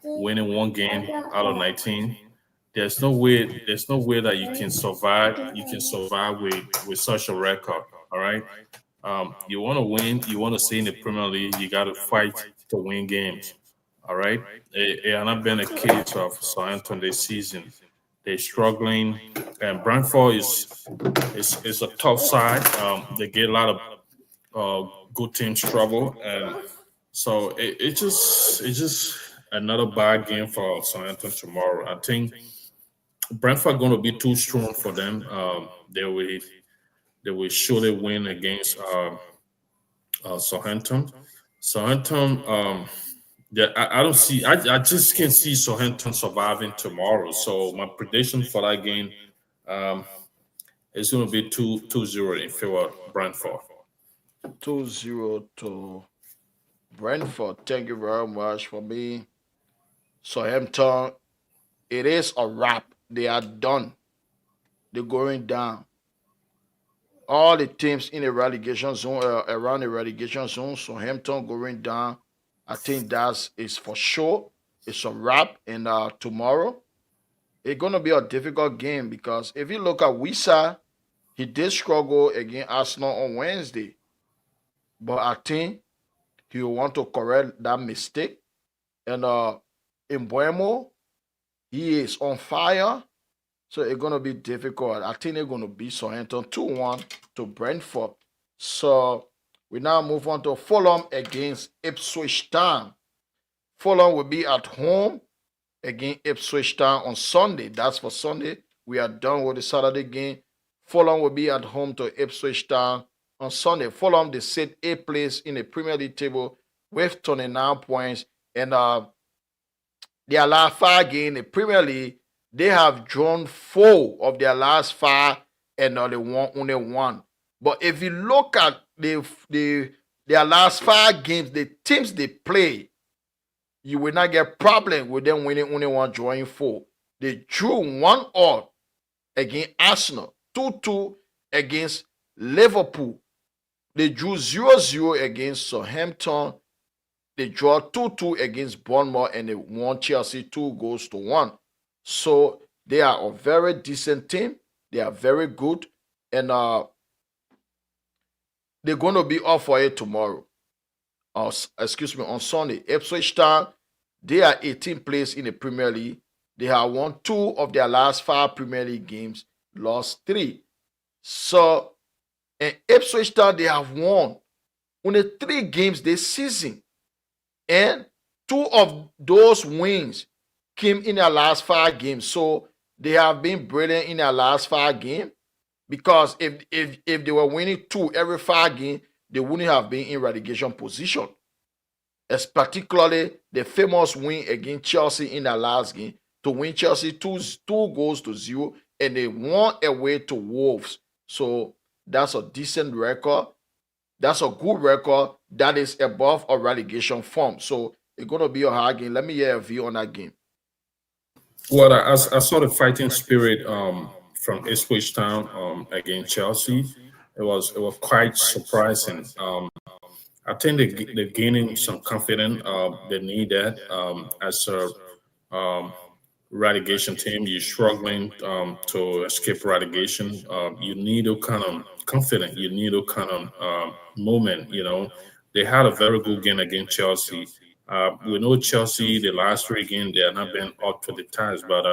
Winning 1 game out of 19. There's no way. There's no way that you can survive. You can survive with such a record. All right. You want to win. You want to stay in the Premier League. You got to fight to win games. All right. It has not been a case of Southampton this season. They're struggling, and Brentford is a tough side. They get a lot of good teams trouble, and so it's just another bad game for Southampton tomorrow. I think Brentford going to be too strong for them. They will surely win against Southampton. Southampton, yeah, I don't see. I just can't see Southampton surviving tomorrow. So my prediction for that game is going to be 2-0 in favor of Brentford. 2-0 to Brentford. Thank you very much for me. Southampton, it is a wrap. They are done. They're going down. All the teams in the relegation zone, around the relegation zone, Southampton going down. I think that is for sure. It's a wrap. And tomorrow, it's going to be a difficult game because if you look at Wisa, he did struggle against Arsenal on Wednesday. But I think he will want to correct that mistake. And in Buemo, he is on fire. So it's going to be difficult. I think they're going to beat Southampton 2-1 to Brentford. So we now move on to Fulham against Ipswich Town. Fulham will be at home against Ipswich Town on Sunday. That's for Sunday. We are done with the Saturday game. Fulham will be at home to Ipswich Town on Sunday. Fulham, they sit 8th place in the Premier League table with 29 points. And their last 5 games in the Premier League, they have drawn 4 of their last 5 and they won only 1. But if you look at their last 5 games, the teams they play, you will not get problem with them winning only one drawing 4. They drew 1-1 against Arsenal, 2-2 against Liverpool. They drew 0-0 against Southampton. They draw 2-2 against Bournemouth, and they won Chelsea 2-1. So they are a very decent team. They are very good. And they're going to be off for it tomorrow. On Sunday. Ipswich Town, they are 18th place in the Premier League. They have won 2 of their last 5 Premier League games, lost 3. So, in Ipswich Town, they have won only 3 games this season. And 2 of those wins came in their last 5 games. So, they have been brilliant in their last 5 games. Because if they were winning 2 every 5 games, they wouldn't have been in relegation position. As particularly the famous win against Chelsea in the last game to win Chelsea 2-0, and they won away to Wolves. So that's a decent record. That's a good record that is above a relegation form. So it's going to be a hard game. Let me hear a view on that game. Well, I saw the fighting spirit from Ipswich Town against Chelsea. It was quite surprising. I think they're gaining some confidence. They need that as a um, relegation team. You're struggling to escape relegation. You need a kind of confidence. You need a kind of moment. They had a very good game against Chelsea. We know Chelsea, the last 3 games, they have not been up to the task, but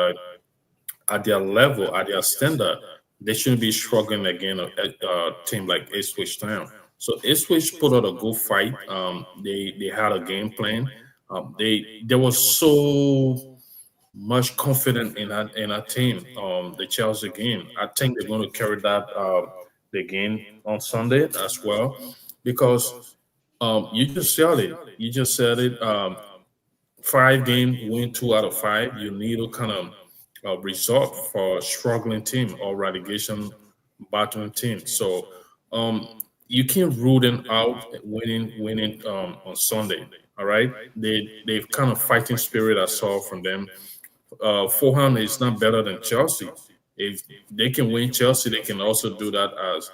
at their level, at their standard, they shouldn't be struggling against a team like Ipswich Town. So Ipswich put out a good fight. They had a game plan. They were so much confident in that team. The Chelsea game. I think they're going to carry that the game on Sunday as well, because you just said it. You just said it. 5 game win 2 out of 5. You need a kind of result for a struggling team or relegation battling team. So you can't rule them out winning on Sunday. All right, they've kind of fighting spirit I saw from them. Fulham is not better than Chelsea. If they can win Chelsea, they can also do that as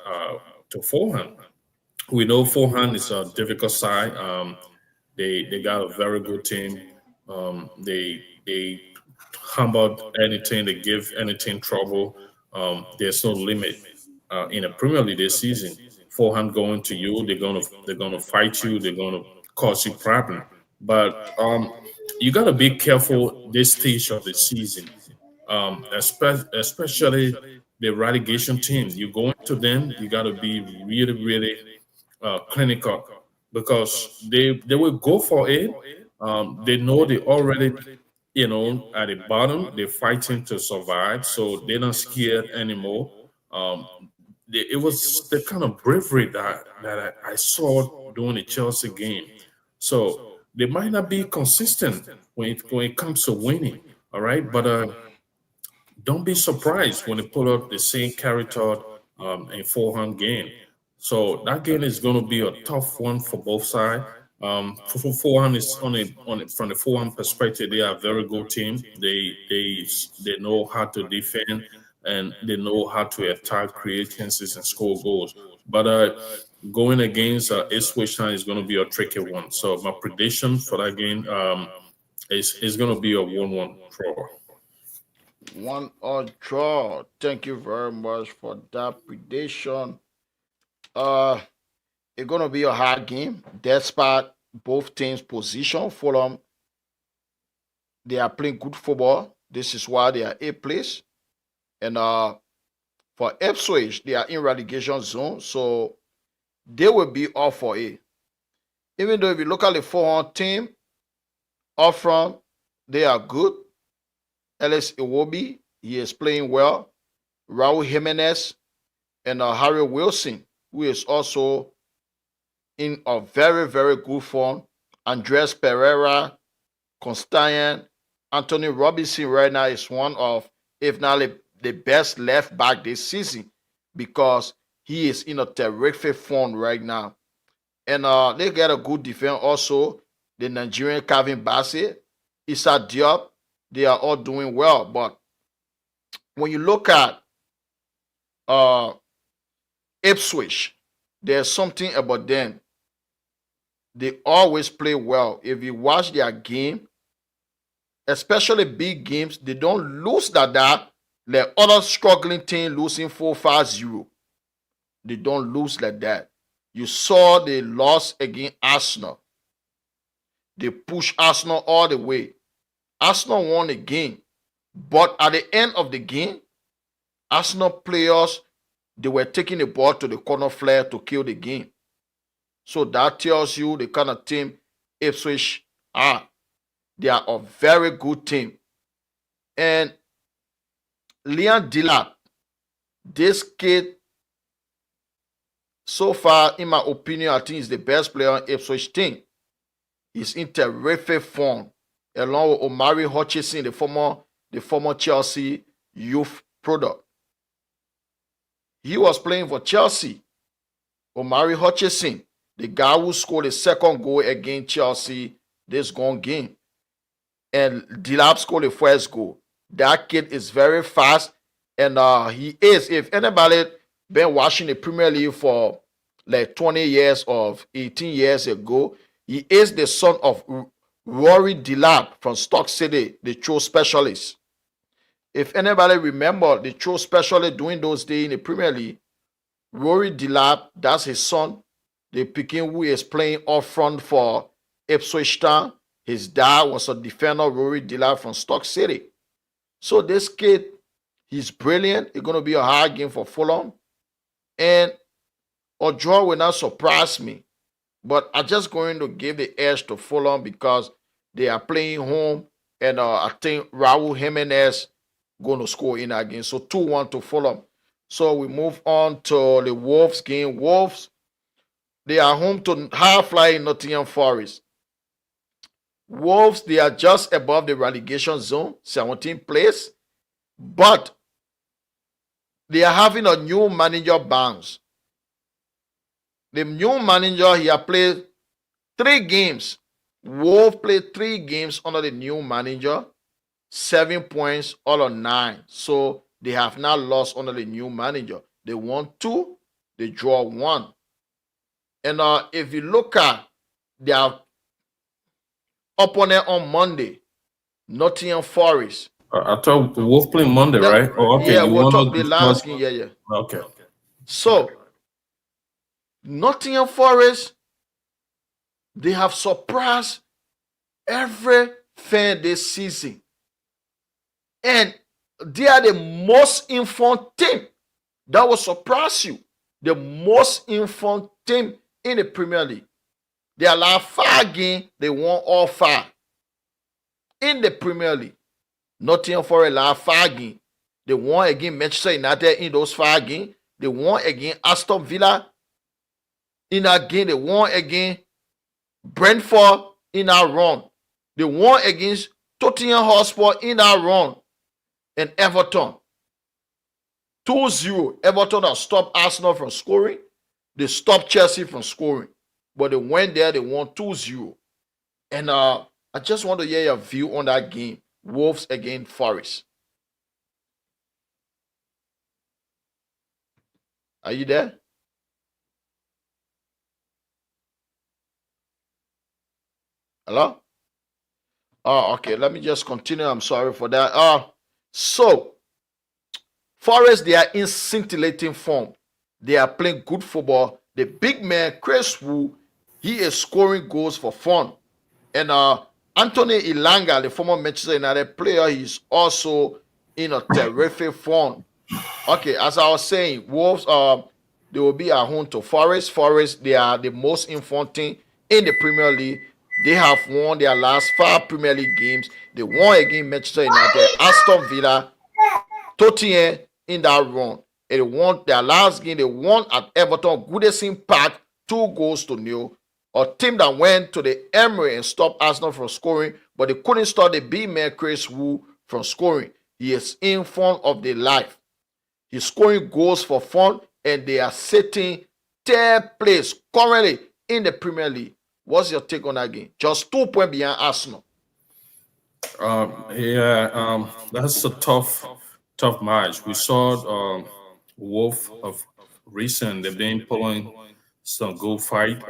to Fulham. We know Fulham is a difficult side. They got a very good team. They humble anything. They give anything trouble. There's no limit in the Premier League this season. Fulham going to you, they're gonna fight you. They're gonna cause you problem. But you gotta be careful this stage of the season, especially the relegation team. You go into them, you got to be really, really clinical, because they will go for it. They know they already, at the bottom, they're fighting to survive, so they're not scared anymore. Um, it was the kind of bravery that I saw during the Chelsea game. So they might not be consistent when it comes to winning. All right, but don't be surprised when they pull out the same character in Fulham game. So that game is going to be a tough one for both sides. For Fulham is from the Fulham perspective, they are a very good team. They know how to defend, and they know how to attack, create chances, and score goals. But going against Ipswich Town is going to be a tricky one. So my prediction for that game is going to be a 1-1 draw. 1 draw. Thank you very much for that prediction. Uh, it's gonna be a hard game. Despite both teams' position, Fulham, they are playing good football. This is why they are 8th place. And for Ipswich, they are in relegation zone, so they will be off for it. Even though if you look at the Fulham team, up front, they are good. Ellis Iwobi, he is playing well. Raul Jimenez and Harry Wilson, who is also in a very, very good form. Andres Pereira, Constantin, Anthony Robinson right now is one of, if not the best left back this season, because he is in a terrific form right now. And they get a good defense also. The Nigerian Calvin Bassett, Issa Diop, they are all doing well. But when you look at uh, Ipswich, there's something about them. They always play well. If you watch their game, especially big games, they don't lose that like other struggling team losing 4-5-0. They don't lose like that. You saw they lost against Arsenal. They pushed Arsenal all the way. Arsenal won the game. But at the end of the game, Arsenal players, they were taking the ball to the corner flag to kill the game. So that tells you the kind of team Ipswich are. They are a very good team. And Liam Delap, this kid, so far, in my opinion, I think he's the best player on Ipswich team. He's in terrific form, along with Omari Hutchinson, the former Chelsea youth product. He was playing for Chelsea. Omari Hutchinson, the guy who scored the second goal against Chelsea this gone game. And Delap scored the first goal. That kid is very fast. And he is, if anybody been watching the Premier League for like 20 years or 18 years ago, he is the son of Rory Delap from Stoke City, the throw specialist. If anybody remember the throw specialist during those days in the Premier League, Rory Delap, that's his son, the Peking who is playing up front for Ipswich Town. His dad was a defender, Rory Delap from Stoke City. So this kid, he's brilliant. It's going to be a hard game for Fulham. And a draw will not surprise me. But I'm just going to give the edge to Fulham because they are playing home. And I think Raul Jimenez going to score in that game. So 2-1 to Fulham. So we move on to the Wolves game. Wolves, they are home to high-flying Nottingham Forest. Wolves, they are just above the relegation zone, 17th place. But they are having a new manager bounce. The new manager, he has played 3 games. Wolves played 3 games under the new manager. 7 points, all on 9. So they have not lost under the new manager. They won 2, they draw 1. And if you look at their opponent on Monday, Nottingham Forest. I thought the Wolf playing Monday, right? Oh, okay. Yeah, we'll talk the last game. Yeah. Okay. So, Nottingham Forest, they have surpassed every fan this season. And they are the most informed team. That will surprise you. The most informed team in the Premier League. Their last 5 games, they won all 5. In the Premier League, Nottingham Forest last 5 games. They won against Manchester United in those 5 games. They won against Aston Villa in that game. They won against Brentford in that run. They won against Tottenham Hotspur in that run. And Everton. 2-0. Everton has stopped Arsenal from scoring. They stopped Chelsea from scoring. But they went there, they won 2-0. And I just want to hear your view on that game. Wolves against Forest. Are you there? Hello? Oh, okay. Let me just continue. I'm sorry for that. So, Forest, they are in scintillating form. They are playing good football. The big man, Chris Wu, he is scoring goals for fun. And Anthony Ilanga, the former Manchester United player, he's also in a terrific form. Okay, as I was saying, Wolves, they will be at home to Forest. Forest, they are the most informed team in the Premier League. They have won their last 5 Premier League games. They won against Manchester United, Aston Villa, Tottenham in that run. And they won their last game. They won at Everton, Goodison Park, 2-0. A team that went to the Emirates and stopped Arsenal from scoring, but they couldn't stop the big man Chris Wu from scoring. He is in front of the life. He's scoring goals for fun. and they are sitting third place currently in the Premier League. What's your take on that game? Just 2 points behind Arsenal. That's a tough match. We saw Wolf of recent. They've been pulling some good fight.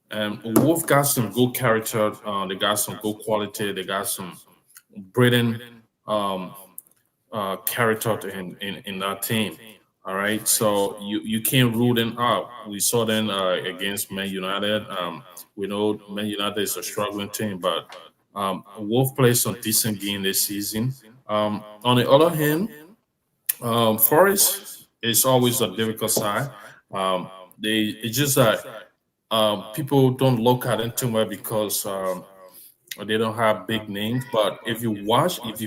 And Wolf got some good character. They got some good quality. They got some brilliant um, character in that team. All right, so you can't rule them out. We saw them against Man United. We know Man United is a struggling team, but Wolf played some decent game this season. On the other hand, Forest is always a difficult side. Um, it's just that people don't look at them too much because they don't have big names. But if you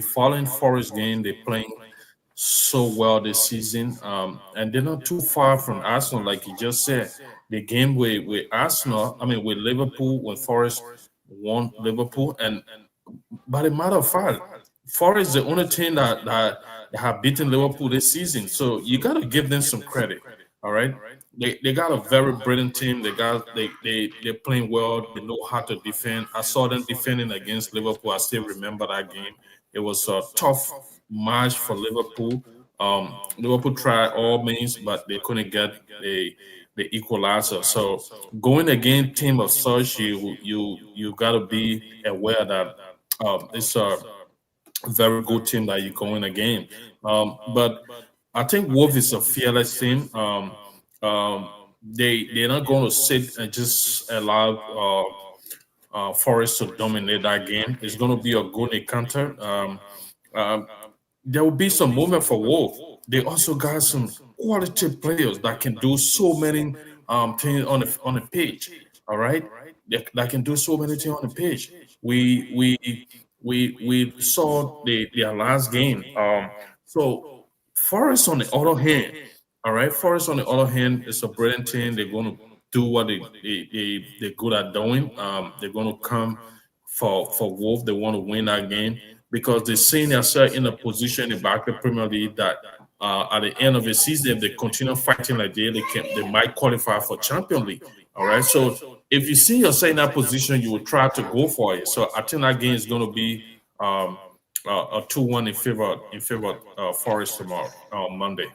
follow in Forest game, they're playing so well this season, and they're not too far from Arsenal, like you just said. The game with Arsenal, I mean with Liverpool, when Forest won Liverpool, and by the matter of fact, Forest is the only team that have beaten Liverpool this season. So you got to give them some credit. All right, they got a very brilliant team. They're playing well. They know how to defend. I saw them defending against Liverpool. I still remember that game. It was a tough match for Liverpool. Liverpool tried all means, but they couldn't get the equalizer. So going against team of such, you got to be aware that it's a very good team that you're going against. But I think Wolf is a fearless team. They're not going to sit and just allow Forest to dominate that game. It's going to be a good encounter. Um, there will be some movement for Wolf. They also got some quality players that can do so many things on the pitch. All right, that can do so many things on the pitch. We saw their last game. So Forest on the other hand, all right, Forest on the other hand is a brilliant team. They're going to do what they're good at doing. They're going to come for Wolf. They want to win that game because they're seeing themselves in a position in the back of the Premier League that at the end of the season, if they continue fighting like they might qualify for Champions League. All right. So if you see yourself in that position, you will try to go for it. So I think that game is going to be a 2-1 in favor Forest tomorrow, Monday.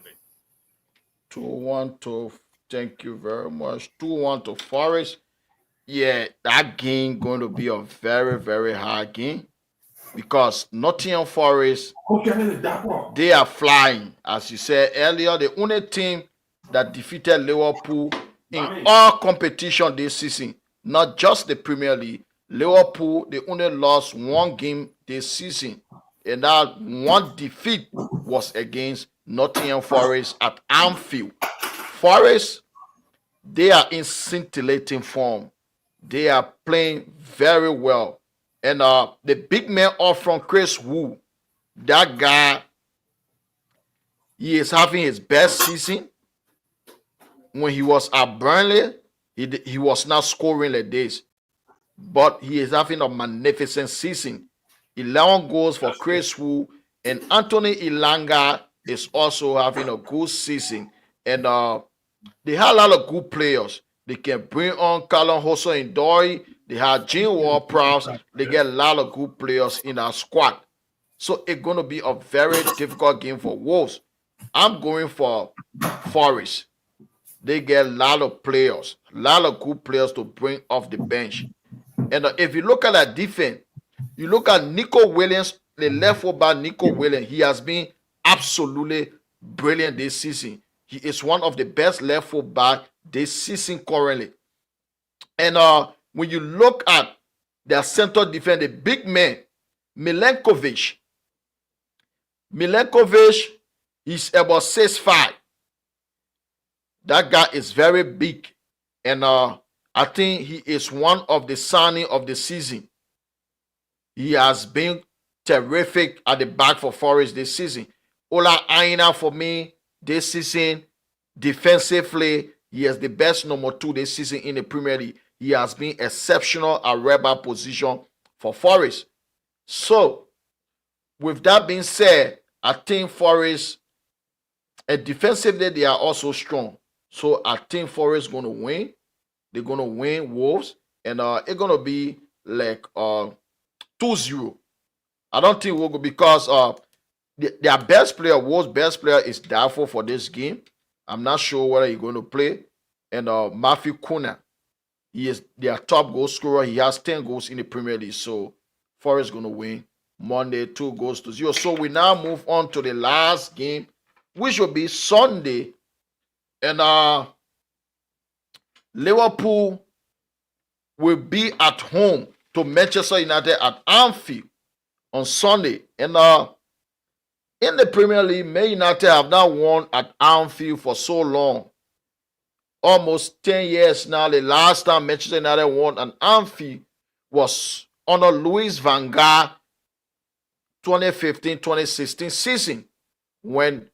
2-1 to, thank you very much. 2-1 to Forest. Yeah, that game going to be a very, very hard game because Nottingham Forest, they are flying. As you said earlier, the only team that defeated Liverpool in all competition this season, not just the Premier League. Liverpool, they only lost one game this season, and that one defeat was against Nottingham Forest at Anfield. Forest, they are in scintillating form. They are playing very well. And the big man off from Chris Wu, that guy, he is having his best season. When he was at Burnley, he was not scoring like this, but he is having a magnificent season. 11 goals for Chris Wu, and Anthony Ilanga is also having a good season. And they have a lot of good players. They can bring on Callum Hudson-Odoi. They have Gene Ward-Prowse. They get a lot of good players in our squad. So it's going to be a very difficult game for Wolves. I'm going for Forest. They get a lot of players, a lot of good players to bring off the bench. And if you look at that defense, you look at Nico Williams, the left fullback Nico Williams. He has been absolutely brilliant this season. He is one of the best left fullback this season currently. And when you look at their center defense, the big man, Milenkovic. Milenkovic is about 6'5". That guy is very big. And I think he is one of the signing of the season. He has been terrific at the back for Forest this season. Ola Aina for me this season, defensively, he is the best number 2 this season in the Premier League. He has been exceptional at right back position for Forest. So, with that being said, I think Forest, And defensively, they are also strong. So I think Forest going to win. They're going to win Wolves. And it's going to be like 2-0. I don't think we'll go because their best player, Wolves' best player, is doubtful for this game. I'm not sure whether he's going to play. And Matthew Kuna, he is their top goal scorer. He has 10 goals in the Premier League. So Forest going to win Monday 2-0. So we now move on to the last game, which will be Sunday. And Liverpool will be at home to Manchester United at Anfield on Sunday. And in the Premier League, Man United have not won at Anfield for so long. Almost 10 years now. The last time Manchester United won at Anfield was under Louis van Gaal 2015-2016 season when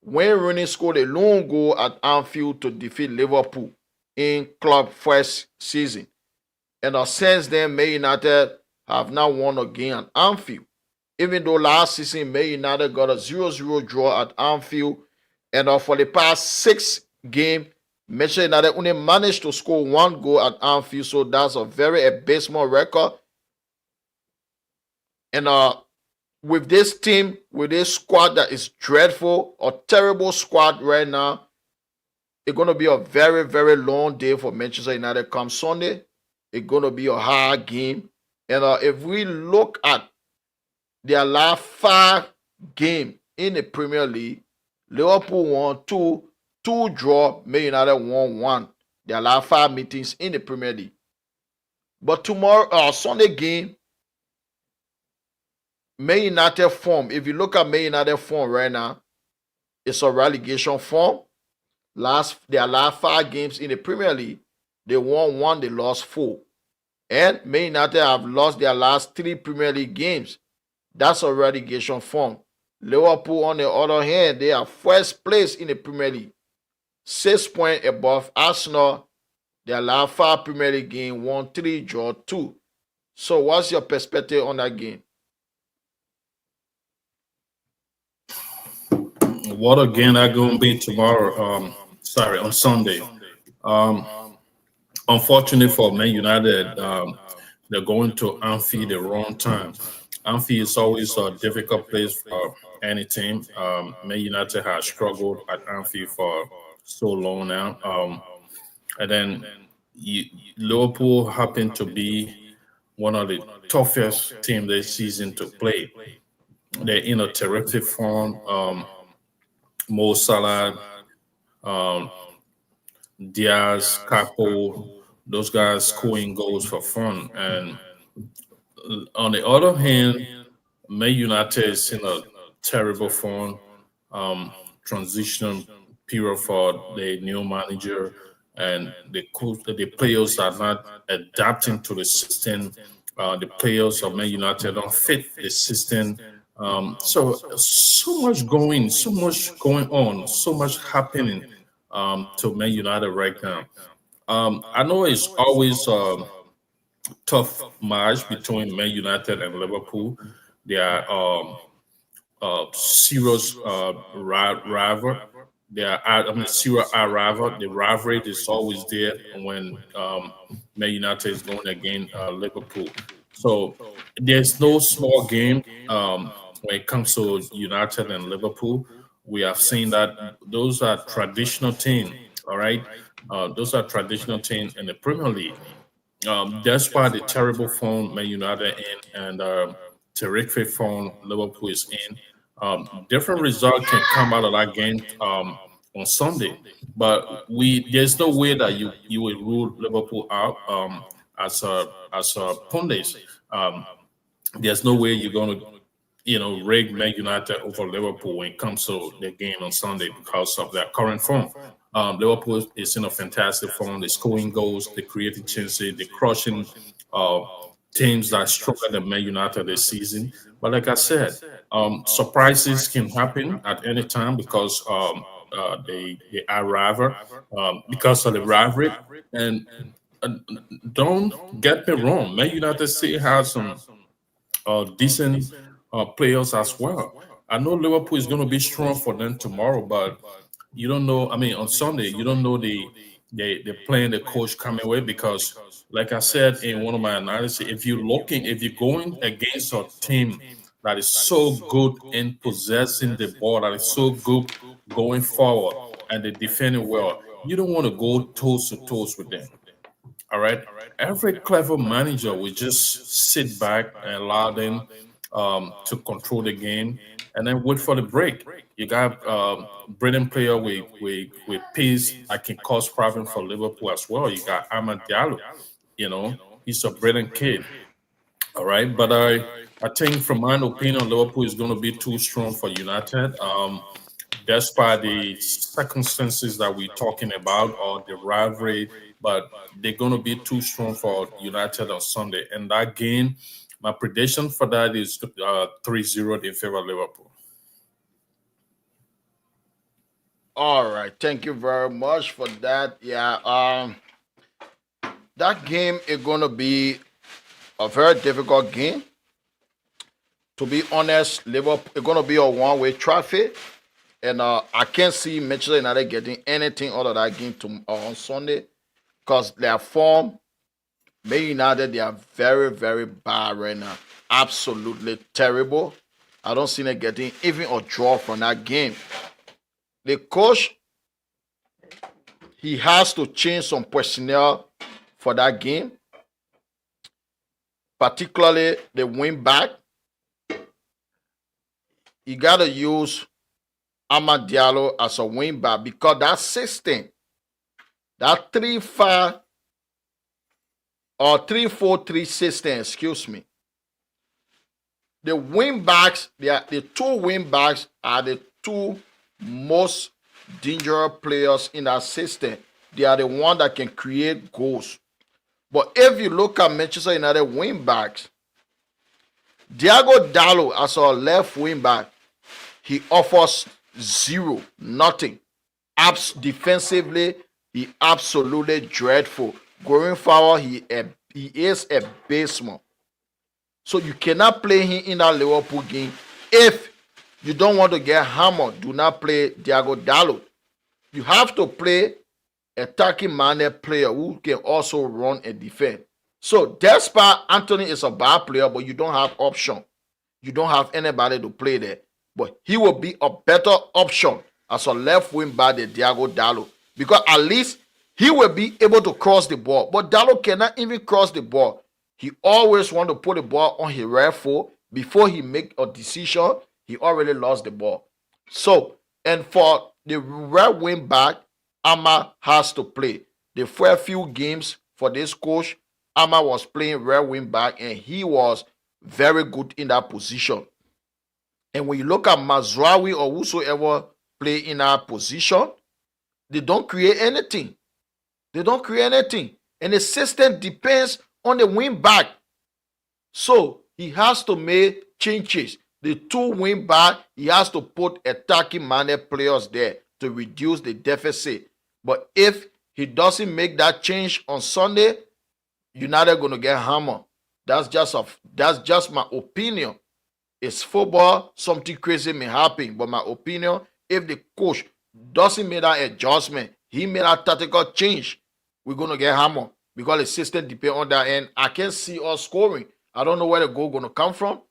Wayne Rooney scored a lone goal at Anfield to defeat Liverpool in club first season. And since then, Man United have not won a game at Anfield. Even though last season, Man United got a 0-0 draw at Anfield. And for the past 6 games, Manchester United only managed to score 1 goal at Anfield. So that's a very abysmal record. And with this team, with this squad that is dreadful, a terrible squad right now, it's going to be a very, very long day for Manchester United come Sunday. It's going to be a hard game. And if we look at their last 5 games in the Premier League, Liverpool won 2 draw, Man United won 1. Their last 5 meetings in the Premier League. But tomorrow, Sunday game, Man United form. If you look at Man United form right now, it's a relegation form. Their last 5 games in the Premier League, they won 1, they lost 4. And Man United have lost their last 3 Premier League games. That's a relegation form. Liverpool, on the other hand, they are first place in the Premier League. 6 points above Arsenal. Their last 5 Premier League games, won 3, draw 2. So what's your perspective on that game? What a game that going to be tomorrow. On Sunday. Unfortunately for Man United, they're going to Anfield the wrong time. Anfield is always a difficult place for any team. Man United has struggled at Anfield for so long now. And then Liverpool happened to be one of the toughest teams this season to play. They're in a terrific form. Mo Salah, Diaz, Capo, those guys scoring goals for fun. And on the other hand, Man United is in a terrible form. Transition period for the new manager, and the players are not adapting to the system. The players of Man United don't fit the system. So much going on, so much happening to Man United right now. I know it's always a tough match between Man United and Liverpool. They are serious rival. They are, serious rival. The rivalry is always there when Man United is going against Liverpool. So there's no small game when it comes to United and Liverpool. We have seen that those are traditional teams. All right, those are traditional teams in the Premier League. Despite the terrible form Man United in and terrific form Liverpool is in, different results can come out of that game on Sunday. But there's no way that you will rule Liverpool out as a pundit. There's no way you're going to rig Man United over Liverpool when it comes to the game on Sunday because of their current form. Liverpool is in a fantastic form. They're scoring goals, they're creating chances, they're crushing teams that are stronger than Man United this season. But like I said, surprises can happen at any time because they are rival, because of the rivalry. And don't get me wrong, Man United still has some decent players as well. I know Liverpool is going to be strong for them tomorrow, but you don't know. I mean, on Sunday, you don't know they're playing the coach coming away because, like I said in one of my analysis, if you're going against a team that is so good in possessing the ball, that is so good going forward, and they're defending well, you don't want to go toes to toes with them. All right. Every clever manager will just sit back and allow them to control the game and then wait for the break. You got brilliant player with pace that can cause problem for Liverpool as well. You got Ahmad Diallo. He's a brilliant kid. All right. But I think from my opinion, Liverpool is going to be too strong for United. Despite the circumstances that we're talking about or the rivalry, but they're going to be too strong for United on Sunday. And that game, my prediction for that is 3-0 in favor of Liverpool. All right, thank you very much for that. Yeah, that game is gonna be a very difficult game. To be honest, Liverpool is gonna be a one-way traffic, and I can't see Manchester United getting anything out of that game on Sunday because their form, Man United, they are very, very bad right now. Absolutely terrible. I don't see them getting even a draw from that game. The coach, he has to change some personnel for that game, particularly the wing back. You gotta use Amad Diallo as a wing back because that system, that 3-5 or 3-4-3 system, excuse me. The wing backs, the two wing backs are the two most dangerous players in that system. They are the one that can create goals. But if you look at Manchester United wing backs, Diego Dallo as our left wing back, he offers zero, nothing. Defensively, he absolutely dreadful. Going forward, he is a basement. So you cannot play him in that Liverpool game. If you don't want to get hammered, do not play Diego Dallo. You have to play attacking minded player who can also run and defend. So despite Anthony is a bad player, but you don't have option. You don't have anybody to play there. But he will be a better option as a left wing back than Diego Dallo. Because at least he will be able to cross the ball. But Dallo cannot even cross the ball. He always want to put the ball on his right foot. Before he make a decision, he already lost the ball. So, and for the right wing back, Ama has to play. The first few games for this coach, Ama was playing right wing back and he was very good in that position. And when you look at Mazraoui or whosoever play in that position, they don't create anything. They don't create anything. And the system depends on the wing back. So he has to make changes. The two wing back, he has to put attacking minded players there to reduce the deficit. But if he doesn't make that change on Sunday, United gonna get hammered. That's just my opinion. It's football, something crazy may happen. But my opinion, if the coach doesn't make that adjustment, he made a tactical change, we're gonna get hammered. Because the system depends on that end. I can't see us scoring. I don't know where the goal gonna come from.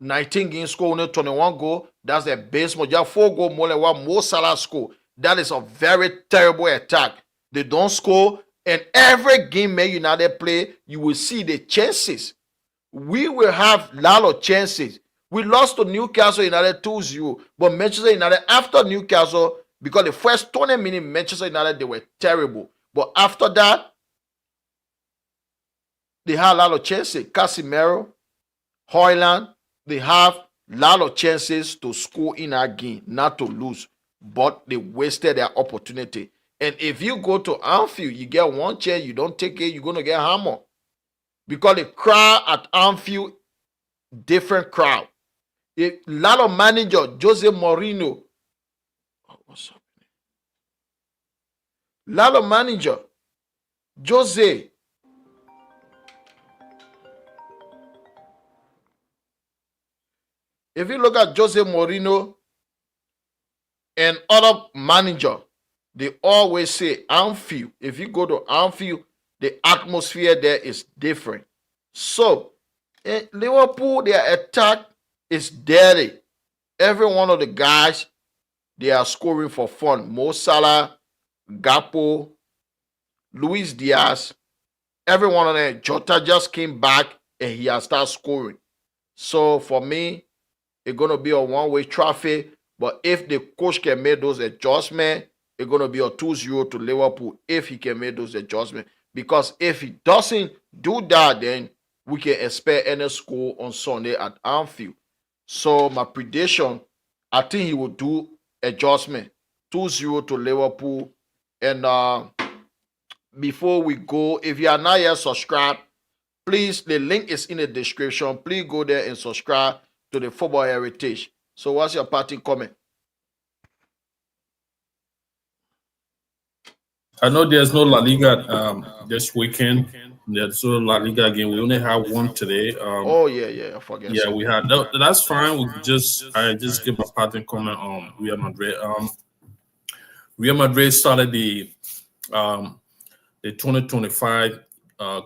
19 games score, only 21 goal. That's the base. Just 4 goal more than what Mo Salah score. That is a very terrible attack. They don't score. And every game Man United play, you will see the chances. We will have a lot of chances. We lost to Newcastle United 2-0. But Manchester United, after Newcastle, because the first 20 minutes, Manchester United, they were terrible. But after that, they had a lot of chances. Casemiro, Højlund, they have a lot of chances to score in that game, not to lose. But they wasted their opportunity. And if you go to Anfield, you get one chance, you don't take it, you're going to get hammered. Because the crowd at Anfield, different crowd. A lot of manager, Jose Mourinho. What's up? A lot of manager, Jose. If you look at Jose Mourinho and other manager, they always say Anfield. If you go to Anfield, the atmosphere there is different. So in Liverpool, their attack is dirty. Every one of the guys, they are scoring for fun. Mo Salah, Gapo, Luis Diaz, every one of them. Jota just came back and he has started scoring. So for me, it's gonna be a one-way traffic. But if the coach can make those adjustments, it's gonna be a 2-0 to Liverpool if he can make those adjustments. Because if he doesn't do that, then we can expect any score on Sunday at Anfield. So my prediction, I think he will do adjustment. 2-0 to Liverpool. And before we go, if you are not yet subscribed, please, the link is in the description. Please go there and subscribe to the Football Heritage. So what's your parting comment? I know there's no La Liga this weekend. There's no La Liga game. We only have one today. Oh yeah, I forget. Yeah, we had that's fine. I just give a parting comment on Real Madrid. Real Madrid started the 2025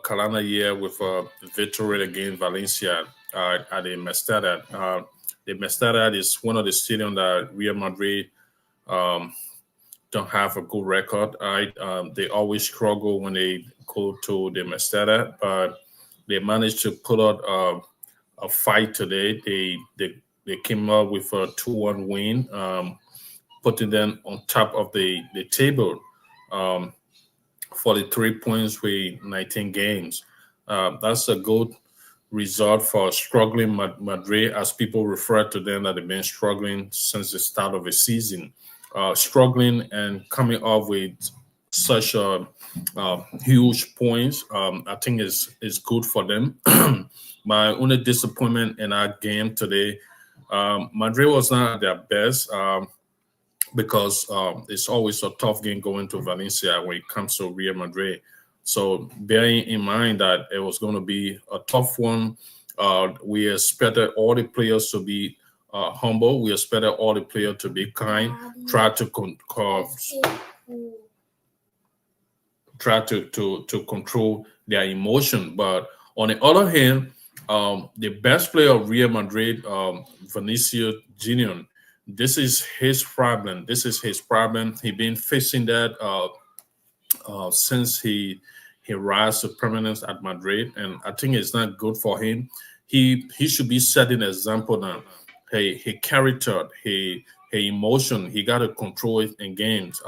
calendar year with a victory against Valencia at the Mestalla. The Mestalla is one of the stadiums that Real Madrid don't have a good record. They always struggle when they go to the Mestalla, but they managed to put out a fight today. They came up with a 2-1 win, putting them on top of the table. 43 points with 19 games. That's a good result for struggling Madrid, as people refer to them that they've been struggling since the start of the season. Struggling and coming up with such a huge points, I think is good for them. My only disappointment in our game today, Madrid was not at their best. Because it's always a tough game going to Valencia when it comes to Real Madrid. So bearing in mind that it was going to be a tough one, we expected all the players to be humble. We expected all the players to be kind, try to control their emotion. But on the other hand, the best player of Real Madrid, Vinicius Junior, this is his problem. He's been facing that since he rise to prominence at Madrid, and I think it's not good for him. He should be setting an example now. He character, he emotion. He got to control it in games.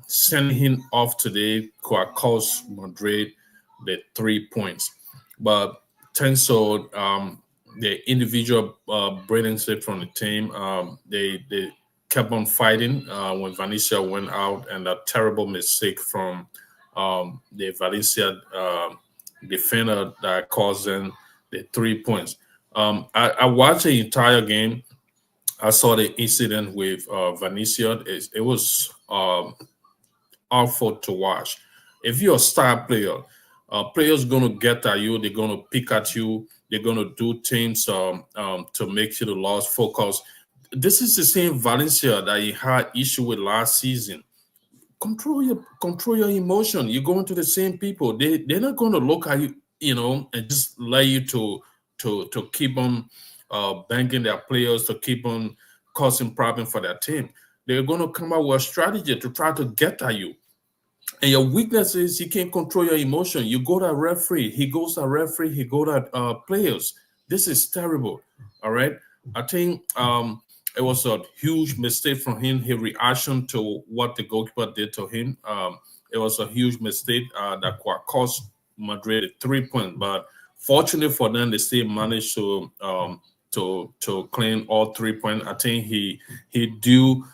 Sending him off today could cost Madrid the 3 points, but thanks to the individual brilliance from the team, they kept on fighting when Valencia went out, and a terrible mistake from the Valencia defender that caused them the 3 points. I watched the entire game. I saw the incident with Vinicius. It was awful to watch. If you're a star player, players going to get at you. They're going to pick at you. They're going to do things to make you the lost focus. This is the same Valencia that you had issue with last season. Control your emotion. You're going to the same people. They're not going to look at you, and just let you to keep on banking their players, to keep on causing problems for their team. They're going to come up with a strategy to try to get at you. And your weakness is you can't control your emotion. You go to a referee, he goes to a referee, he go to players. This is terrible. All right. I think it was a huge mistake from him. His reaction to what the goalkeeper did to him. It was a huge mistake that cost Madrid 3 points. But fortunately for them, they still managed to claim all 3 points. I think he due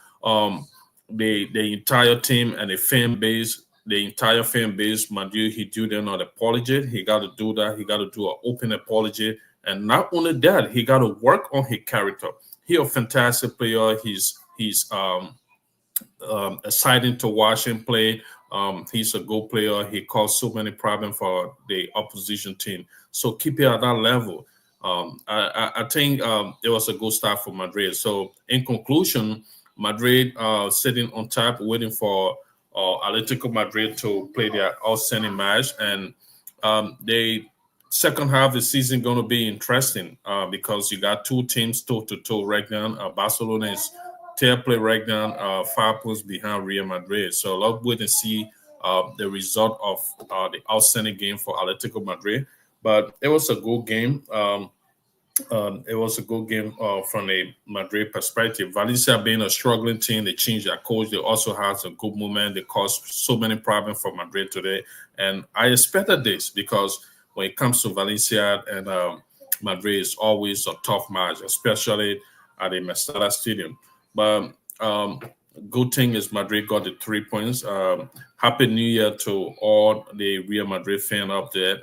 the entire team and the entire fan base, Madrid, he do them an apology. He got to do that. He got to do an open apology. And not only that, he got to work on his character. He's a fantastic player. He's exciting to watch him play. He's a good player. He caused so many problems for the opposition team. So keep it at that level. I think it was a good start for Madrid. So, in conclusion, Madrid sitting on top, waiting for Atletico Madrid to play their outstanding match, and they second half of the season going to be interesting because you got two teams toe to toe right now. Barcelona is third play right now, 5 points behind Real Madrid. So let's wait and see the result of the outstanding game for Atletico Madrid. But it was a good game. It was a good game from a Madrid perspective. Valencia being a struggling team, they changed their coach. They also had a good movement. They caused so many problems for Madrid today. And I expected this because when it comes to Valencia and Madrid, it's always a tough match, especially at the Mestalla Stadium. But good thing is Madrid got the 3 points. Happy New Year to all the Real Madrid fan up there.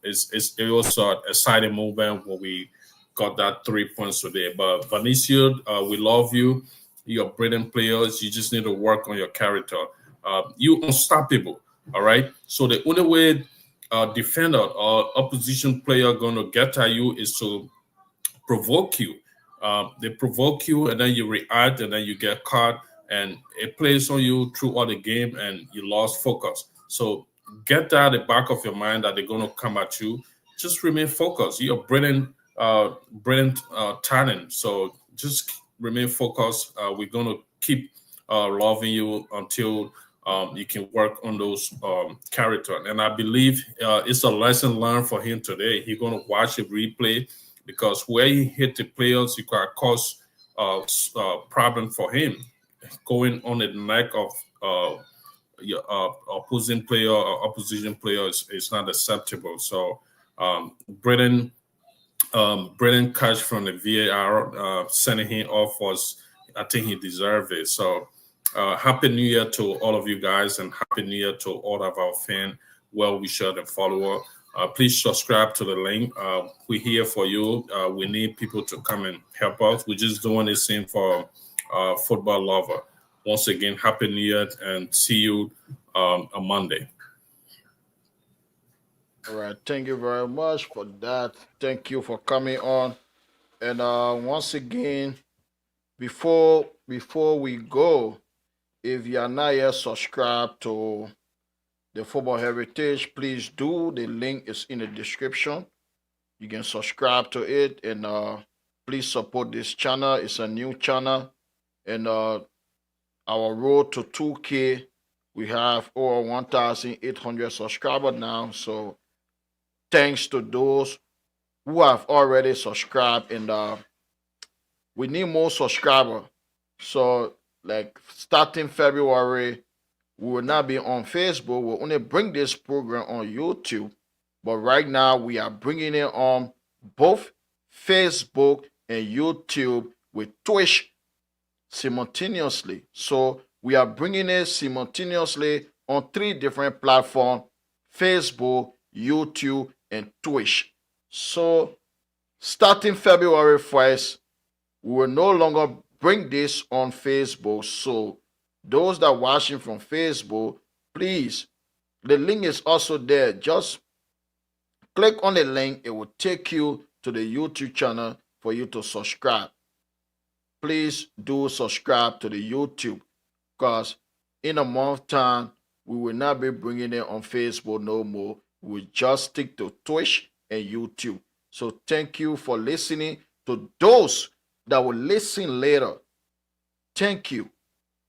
It was an exciting moment when we got that 3 points today. But Vinicius, we love you. You're brilliant players. You just need to work on your character. You unstoppable. All right. So the only way defender or opposition player going to get at you is to provoke you. They provoke you, and then you react, and then you get caught, and it plays on you throughout the game, and you lost focus. So get that at the back of your mind that they're going to come at you. Just remain focused. You're brilliant talent. So just remain focused. We're going to keep loving you until you can work on those character. And I believe it's a lesson learned for him today. He's going to watch the replay because where he hit the players, it could cause problem for him. Going on the neck of your opposing player or opposition player is not acceptable. So Britain brilliant catch from the VAR, sending him off was, I think he deserved it. So, happy New Year to all of you guys, and happy New Year to all of our fans, well wishers and followers. Please subscribe to the link. We're here for you. We need people to come and help us. We're just doing this thing for football lover. Once again, happy New Year, and see you on Monday. All right. Thank you very much for that. Thank you for coming on. And once again, before we go, if you are not yet subscribed to the Football Heritage, please do. The link is in the description. You can subscribe to it, and please support this channel. It's a new channel, and our road to 2K, we have over 1,800 subscribers now. So thanks to those who have already subscribed, and we need more subscribers. So like starting February, we will not be on Facebook. We'll only bring this program on YouTube. But right now we are bringing it on both Facebook and YouTube with Twitch simultaneously. So we are bringing it simultaneously on 3 different platforms: Facebook, YouTube, and Twitch. So starting February 1st, we will no longer bring this on Facebook. So those that are watching from Facebook, please, the link is also there. Just click on the link. It will take you to the YouTube channel for you to subscribe. Please do subscribe to the YouTube, because in a month time, we will not be bringing it on Facebook no more. We just stick to Twitch and YouTube. So thank you for listening. To those that will listen later, thank you.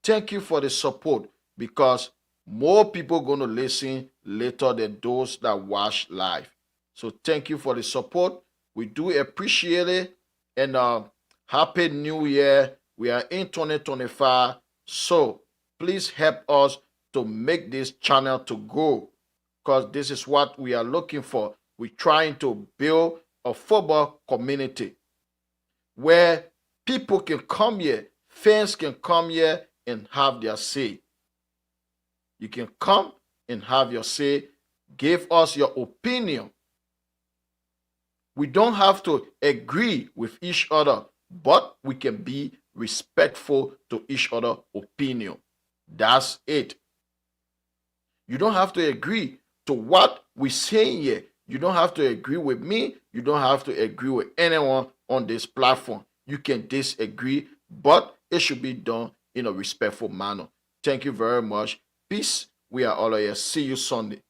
Thank you for the support, because more people going to listen later than those that watch live. So thank you for the support. We do appreciate it. And happy New Year. We are in 2025. So please help us to make this channel to grow, because this is what we are looking for. We're trying to build a football community where people can come here, fans can come here and have their say. You can come and have your say. Give us your opinion. We don't have to agree with each other, but we can be respectful to each other's opinion. That's it. You don't have to agree to what we're saying here. You don't have to agree with me You don't have to agree with anyone on this platform. You can disagree, but it should be done in a respectful manner. Thank you very much. Peace. We are all here. See you Sunday.